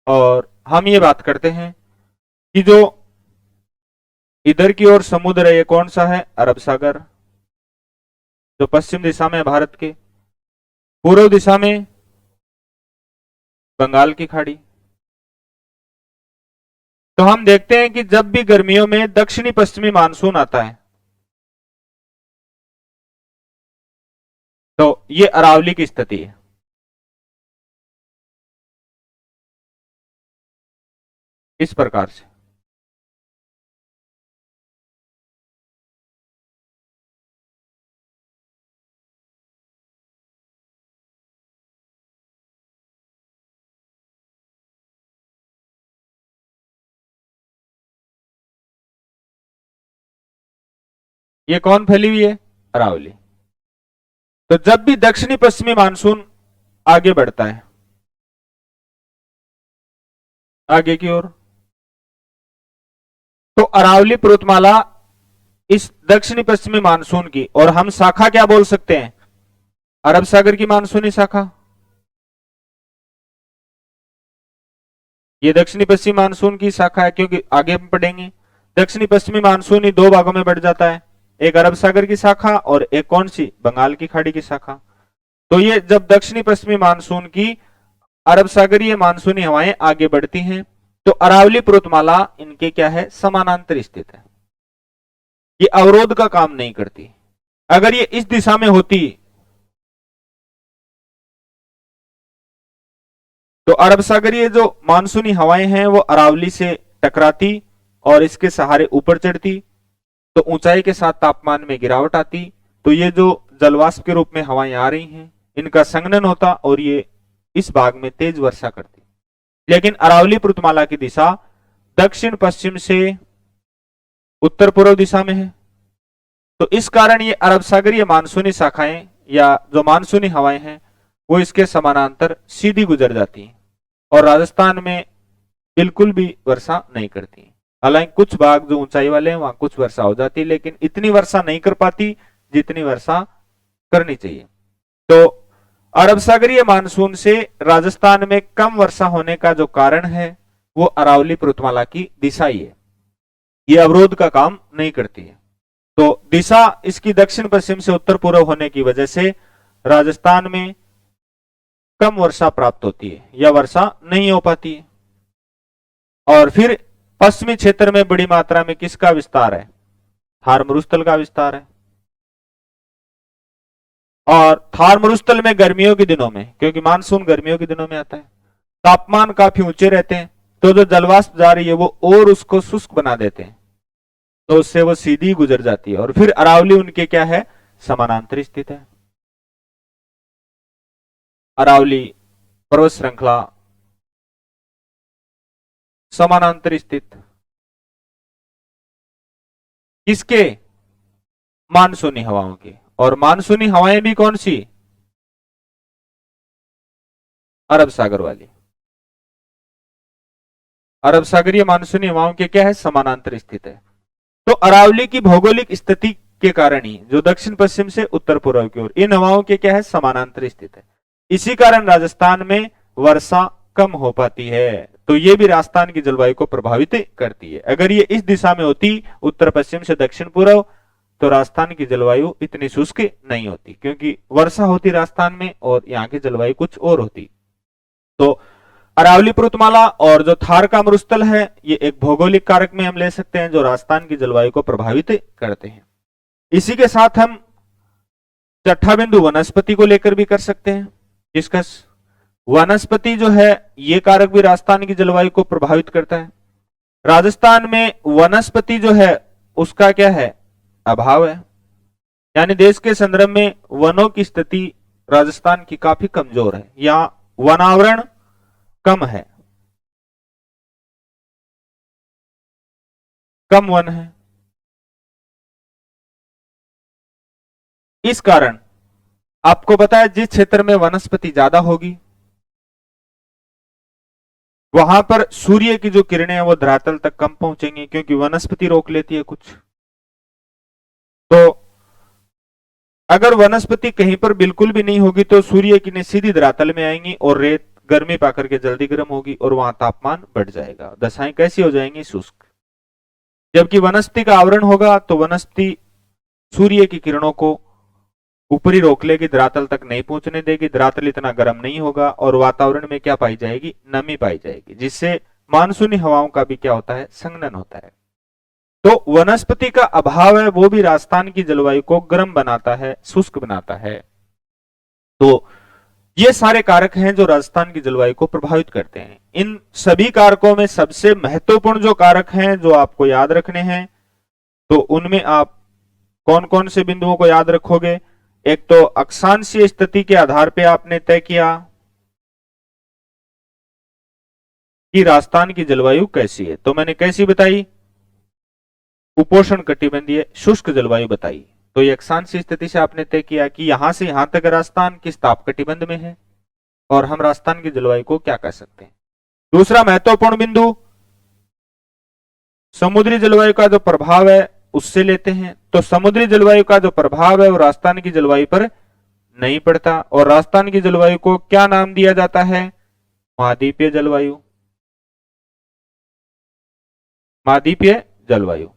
और हम ये बात करते हैं कि जो इधर की ओर समुद्र है, ये कौन सा है? अरब सागर। जो पश्चिम दिशा में है भारत के, पूर्व दिशा में बंगाल की खाड़ी। तो हम देखते हैं कि जब भी गर्मियों में दक्षिणी पश्चिमी मानसून आता है तो ये अरावली की स्थिति है। इस प्रकार से ये कौन फैली हुई है? अरावली। तो जब भी दक्षिणी पश्चिमी मानसून आगे बढ़ता है आगे की ओर, तो अरावली पर्वतमाला इस दक्षिणी पश्चिमी मानसून की, और हम शाखा क्या बोल सकते हैं? अरब सागर की मानसूनी शाखा। ये दक्षिणी पश्चिमी मानसून की शाखा है, क्योंकि आगे हम पढ़ेंगे दक्षिणी पश्चिमी मानसून ही दो भागों में बढ़ जाता है, एक अरब सागर की शाखा और एक कौन सी? बंगाल की खाड़ी की शाखा। तो ये जब दक्षिणी पश्चिमी मानसून की अरब सागरीय मानसूनी हवाएं आगे बढ़ती हैं तो अरावली पर्वतमाला इनके क्या है? समानांतर स्थित है। ये अवरोध का काम नहीं करती। अगर ये इस दिशा में होती तो अरब सागरीय जो मानसूनी हवाएं हैं वो अरावली से टकराती और इसके सहारे ऊपर चढ़ती, तो ऊंचाई के साथ तापमान में गिरावट आती, तो ये जो जलवाष्प के रूप में हवाएं आ रही हैं इनका संघनन होता और ये इस भाग में तेज वर्षा करती। लेकिन अरावली पर्वतमाला की दिशा दक्षिण पश्चिम से उत्तर पूर्व दिशा में है, तो इस कारण ये अरब सागरीय मानसूनी शाखाएं या जो मानसूनी हवाएं हैं वो इसके समानांतर सीधी गुजर जाती हैं और राजस्थान में बिल्कुल भी वर्षा नहीं करती। हालांकि कुछ भाग जो ऊंचाई वाले हैं वहां कुछ वर्षा हो जाती है, लेकिन इतनी वर्षा नहीं कर पाती जितनी वर्षा करनी चाहिए। तो अरब सागरीय मानसून से राजस्थान में कम वर्षा होने का जो कारण है वो अरावली पर्वतमाला की दिशा ही है, ये अवरोध का काम नहीं करती है। तो दिशा इसकी दक्षिण पश्चिम से उत्तर पूर्व होने की वजह से राजस्थान में कम वर्षा प्राप्त होती है या वर्षा नहीं हो पाती है। और फिर पश्चिमी क्षेत्र में बड़ी मात्रा में किसका विस्तार है? थार मरुस्थल का विस्तार है। और थार मरुस्थल में गर्मियों के दिनों में, क्योंकि मानसून गर्मियों के दिनों में आता है, तापमान काफी ऊंचे रहते हैं, तो जो जलवाष्प जा रही है वो और उसको शुष्क बना देते हैं, तो उससे वो सीधी गुजर जाती है। और फिर अरावली उनके क्या है? समानांतर स्थित है। अरावली पर्वत श्रृंखला समानांतर स्थित किसके? मानसूनी हवाओं के। और मानसूनी हवाएं भी कौन सी? अरब सागर वाली। अरब सागरीय मानसूनी हवाओं के क्या है? समानांतर स्थित है। तो अरावली की भौगोलिक स्थिति के कारण ही जो दक्षिण पश्चिम से उत्तर पूर्व की ओर इन हवाओं के क्या है? समानांतर स्थित है। इसी कारण राजस्थान में वर्षा कम हो पाती है। तो ये भी राजस्थान की जलवायु को प्रभावित करती है। अगर ये इस दिशा में होती, उत्तर पश्चिम से दक्षिण पूर्व, तो राजस्थान की जलवायु इतनी शुष्क नहीं होती, क्योंकि वर्षा होती राजस्थान में और यहाँ की जलवायु कुछ और होती। तो अरावली पर्वतमाला और जो थार का मरुस्थल है ये एक भौगोलिक कारक में हम ले सकते हैं जो राजस्थान की जलवायु को प्रभावित करते हैं। इसी के साथ हम छठा बिंदु वनस्पति को लेकर भी कर सकते हैं डिस्कस। वनस्पति जो है ये कारक भी राजस्थान की जलवायु को प्रभावित करता है। राजस्थान में वनस्पति जो है उसका क्या है? अभाव है, यानी देश के संदर्भ में वनों की स्थिति राजस्थान की काफी कमजोर है, यहां वनावरण कम है, कम वन है। इस कारण आपको पता है जिस क्षेत्र में वनस्पति ज्यादा होगी वहां पर सूर्य की जो किरणें हैं वो धरातल तक कम पहुंचेंगी, क्योंकि वनस्पति रोक लेती है कुछ। तो अगर वनस्पति कहीं पर बिल्कुल भी नहीं होगी तो सूर्य की किरणें सीधी धरातल में आएंगी और रेत गर्मी पाकर के जल्दी गर्म होगी और वहां तापमान बढ़ जाएगा, दशाएं कैसी हो जाएंगी? शुष्क। जबकि वनस्पति का आवरण होगा तो वनस्पति सूर्य की किरणों को ऊपरी रोक लेगी, धरातल तक नहीं पहुंचने देगी, धरातल इतना गर्म नहीं होगा और वातावरण में क्या पाई जाएगी? नमी पाई जाएगी, जिससे मानसूनी हवाओं का भी क्या होता है? संघनन होता है। तो वनस्पति का अभाव है वो भी राजस्थान की जलवायु को गर्म बनाता है, शुष्क बनाता है। तो ये सारे कारक हैं जो राजस्थान की जलवायु को प्रभावित करते हैं। इन सभी कारकों में सबसे महत्वपूर्ण जो कारक हैं जो आपको याद रखने हैं, तो उनमें आप कौन कौन से बिंदुओं को याद रखोगे? एक तो अक्षांशीय स्थिति के आधार पर आपने तय किया कि राजस्थान की जलवायु कैसी है, तो मैंने कैसी बताई? उपोष्ण कटिबंधीय शुष्क जलवायु बताई। तो ये अक्षांशीय स्थिति से आपने तय किया कि यहां से यहां तक राजस्थान किस ताप कटिबंध में है और हम राजस्थान की जलवायु को क्या कह सकते हैं। दूसरा महत्वपूर्ण बिंदु समुद्री जलवायु का जो प्रभाव है उससे लेते हैं। तो समुद्री जलवायु का जो प्रभाव है वो राजस्थान की जलवायु पर नहीं पड़ता और राजस्थान की जलवायु को क्या नाम दिया जाता है? महाद्वीपीय जलवायु। महाद्वीपीय जलवायु।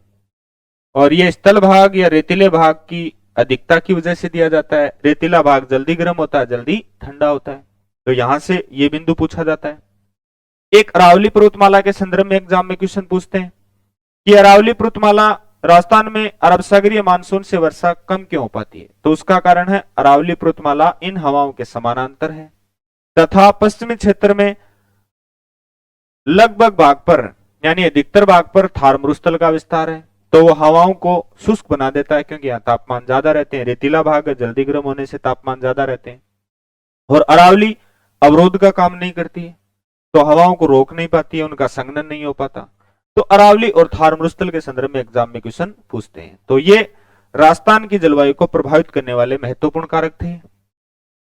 और ये स्थल भाग या रेतीले भाग की अधिकता की वजह से दिया जाता है। रेतीला भाग जल्दी गर्म होता है, जल्दी ठंडा होता है, तो यहां से ये बिंदु पूछा जाता है। एक अरावली पर्वतमाला के संदर्भ में एग्जाम में क्वेश्चन पूछते हैं कि अरावली पर्वतमाला राजस्थान में अरब सागरीय मानसून से वर्षा कम क्यों हो पाती है, तो उसका कारण है अरावली पर्वतमाला इन हवाओं के समानांतर है तथा पश्चिमी क्षेत्र में लगभग भाग पर यानी अधिकतर भाग पर थार मरुस्थल का विस्तार है तो वो हवाओं को शुष्क बना देता है, क्योंकि यहाँ तापमान ज्यादा रहते हैं, रेतीला भाग है, जल्दी गर्म होने से तापमान ज्यादा रहते हैं। और अरावली अवरोध का काम नहीं करती है, तो हवाओं को रोक नहीं पाती है, उनका संघनन नहीं हो पाता। तो अरावली और थार मरुस्थल के संदर्भ में एग्जाम में क्वेश्चन पूछते हैं। तो ये राजस्थान की जलवायु को प्रभावित करने वाले महत्वपूर्ण कारक थे,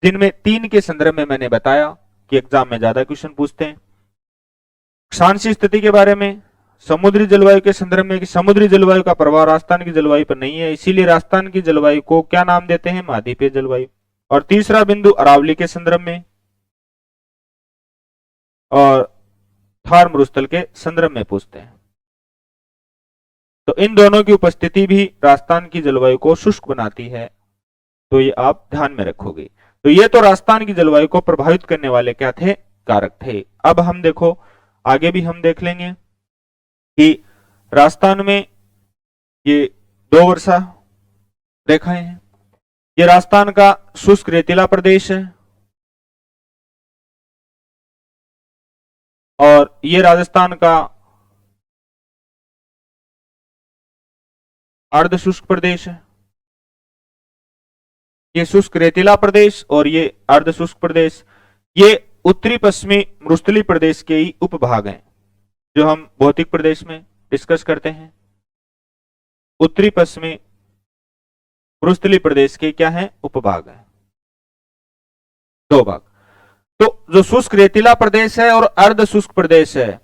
जिनमें 3 के संदर्भ में मैंने बताया कि एग्जाम में ज्यादा क्वेश्चन पूछते हैं। अक्षांशीय स्थिति के बारे में, समुद्री जलवायु के संदर्भ में कि समुद्री जलवायु का प्रभाव राजस्थान की जलवायु पर नहीं है, इसीलिए राजस्थान की जलवायु को क्या नाम देते हैं, महाद्वीपीय जलवायु। और तीसरा बिंदु अरावली के संदर्भ में और थार मरुस्थल के संदर्भ में पूछते हैं। तो इन दोनों की उपस्थिति भी राजस्थान की जलवायु को शुष्क बनाती है, तो ये आप ध्यान में रखोगे। तो ये तो राजस्थान की जलवायु को प्रभावित करने वाले क्या थे, कारक थे। अब हम देखो आगे भी हम देख लेंगे कि राजस्थान में ये 2 वर्षा रेखाएं हैं। ये राजस्थान का शुष्क रेतीला प्रदेश है और ये राजस्थान का अर्ध शुष्क प्रदेश है। ये शुष्क रेतीला प्रदेश और ये अर्ध शुष्क प्रदेश, ये उत्तरी पश्चिमी मरुस्थलीय प्रदेश के ही उपभाग हैं, जो हम भौतिक प्रदेश में डिस्कस करते हैं। उत्तरी पश्चिमी मरुस्थलीय प्रदेश के क्या है, उपभाग है, 2 भाग। तो जो शुष्क रेतीला प्रदेश है और अर्ध शुष्क प्रदेश है,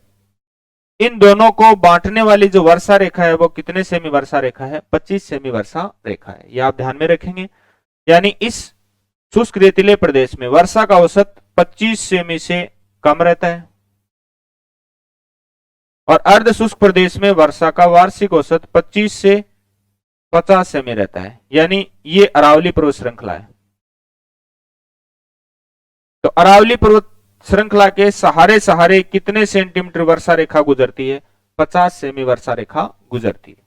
इन दोनों को बांटने वाली जो वर्षा रेखा है वो कितने सेमी वर्षा रेखा है, 25 सेमी वर्षा रेखा है। ये आप ध्यान में रखेंगे। यानी इस शुष्क रेतीले प्रदेश में वर्षा का औसत 25 सेमी से कम रहता है और अर्ध शुष्क प्रदेश में वर्षा का वार्षिक औसत 25 से 50 सेमी रहता है। यानी ये अरावली पर्वत श्रृंखला है। तो अरावली पर्वत श्रृंखला के सहारे सहारे कितने सेंटीमीटर वर्षा रेखा गुजरती है, 50 सेमी वर्षा रेखा गुजरती है।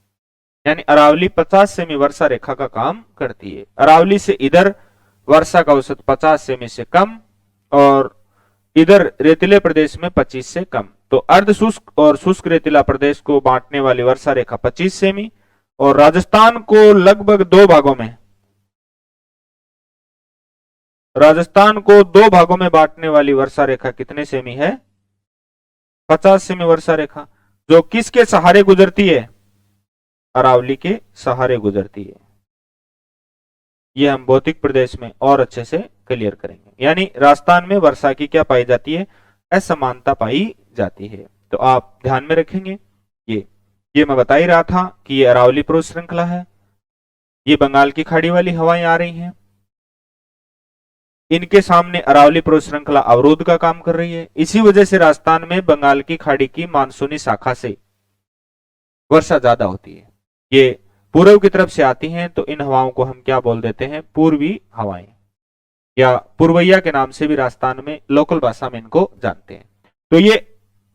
यानी अरावली 50 सेमी वर्षा रेखा का काम करती है। अरावली से इधर वर्षा का औसत 50 सेमी से कम और इधर रेतीले प्रदेश में 25 से कम। तो अर्ध शुष्क और शुष्क रेतीला प्रदेश को बांटने वाली वर्षा रेखा 25 सेमी और राजस्थान को लगभग 2 भागों में, राजस्थान को 2 भागों में बांटने वाली वर्षा रेखा कितने सेमी है, 50 सेमी वर्षा रेखा, जो किसके सहारे गुजरती है, अरावली के सहारे गुजरती है। ये हम भौतिक प्रदेश में और अच्छे से क्लियर करेंगे। यानी राजस्थान में वर्षा की क्या पाई जाती है, असमानता पाई जाती है। तो आप ध्यान में रखेंगे। ये मैं बता ही रहा था कि ये अरावली पर्वत श्रृंखला है, ये बंगाल की खाड़ी वाली हवाएं आ रही हैं, इनके सामने अरावली पर्वत श्रृंखला अवरोध का काम कर रही है। इसी वजह से राजस्थान में बंगाल की खाड़ी की मानसूनी शाखा से वर्षा ज्यादा होती है। ये पूर्व की तरफ से आती हैं, तो इन हवाओं को हम क्या बोल देते हैं, पूर्वी हवाएं या पूर्वैया के नाम से भी राजस्थान में लोकल भाषा में इनको जानते हैं। तो ये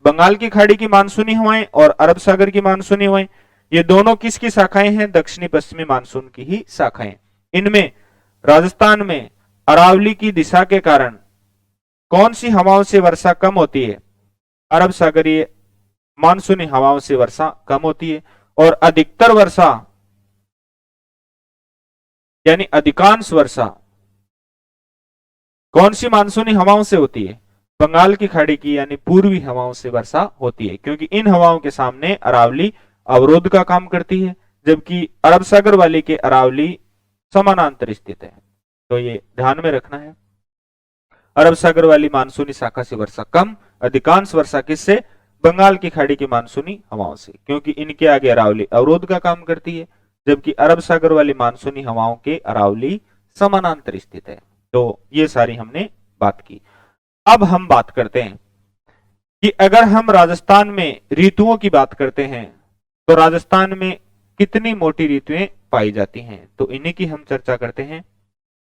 बंगाल की खाड़ी की मानसूनी हवाएं और अरब सागर की मानसूनी हवाएं, ये दोनों किसकी शाखाएं हैं, दक्षिणी पश्चिमी मानसून की ही शाखाएं। इनमें राजस्थान में अरावली की दिशा के कारण कौन सी हवाओं से वर्षा कम होती है, अरब सागरीय मानसूनी हवाओं से वर्षा कम होती है। और अधिकतर वर्षा यानी अधिकांश वर्षा कौन सी मानसूनी हवाओं से होती है, बंगाल की खाड़ी की यानी पूर्वी हवाओं से वर्षा होती है, क्योंकि इन हवाओं के सामने अरावली अवरोध का काम करती है, जबकि अरब सागर वाली के अरावली समानांतर स्थित है। तो ये ध्यान में रखना है। अरब सागर वाली मानसूनी शाखा से वर्षा कम, अधिकांश वर्षा किससे, बंगाल की खाड़ी की मानसूनी हवाओं से, क्योंकि इनके आगे अरावली अवरोध का काम करती है, जबकि अरब सागर वाली मानसूनी हवाओं के अरावली समानांतर स्थित है। तो ये सारी हमने बात की। अब हम बात करते हैं कि अगर हम राजस्थान में ऋतुओं की बात करते हैं तो राजस्थान में कितनी मोटी ऋतुएं पाई जाती हैं, तो इन्हीं की हम चर्चा करते हैं।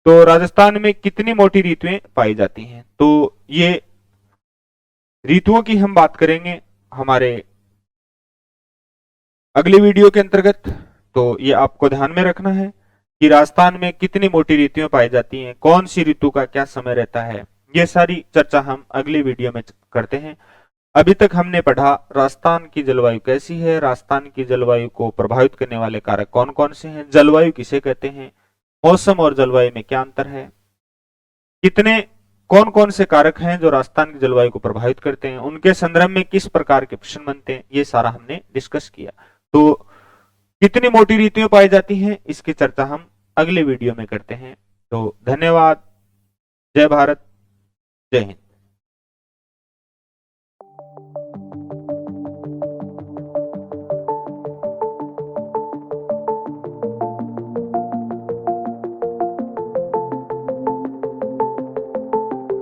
तो राजस्थान में कितनी मोटी ऋतुएं पाई जाती हैं, तो ये ऋतुओं की हम बात करेंगे हमारे अगली वीडियो के अंतर्गत। तो ये आपको ध्यान में रखना है कि राजस्थान में कितनी मोटी ऋतुएं पाई जाती हैं, कौन सी ऋतु का क्या समय रहता है, ये सारी चर्चा हम अगली वीडियो में करते हैं। अभी तक हमने पढ़ा राजस्थान की जलवायु कैसी है, राजस्थान की जलवायु को प्रभावित करने वाले कारक कौन कौन से हैं, जलवायु किसे कहते हैं, मौसम और जलवायु में क्या अंतर है, कितने कौन कौन से कारक हैं जो राजस्थान की जलवायु को प्रभावित करते हैं, उनके संदर्भ में किस प्रकार के प्रश्न बनते हैं, ये सारा हमने डिस्कस किया। तो कितनी मोटी ऋतुएं पाई जाती हैं इसकी चर्चा हम अगले वीडियो में करते हैं। तो धन्यवाद। जय भारत, जय हिंद।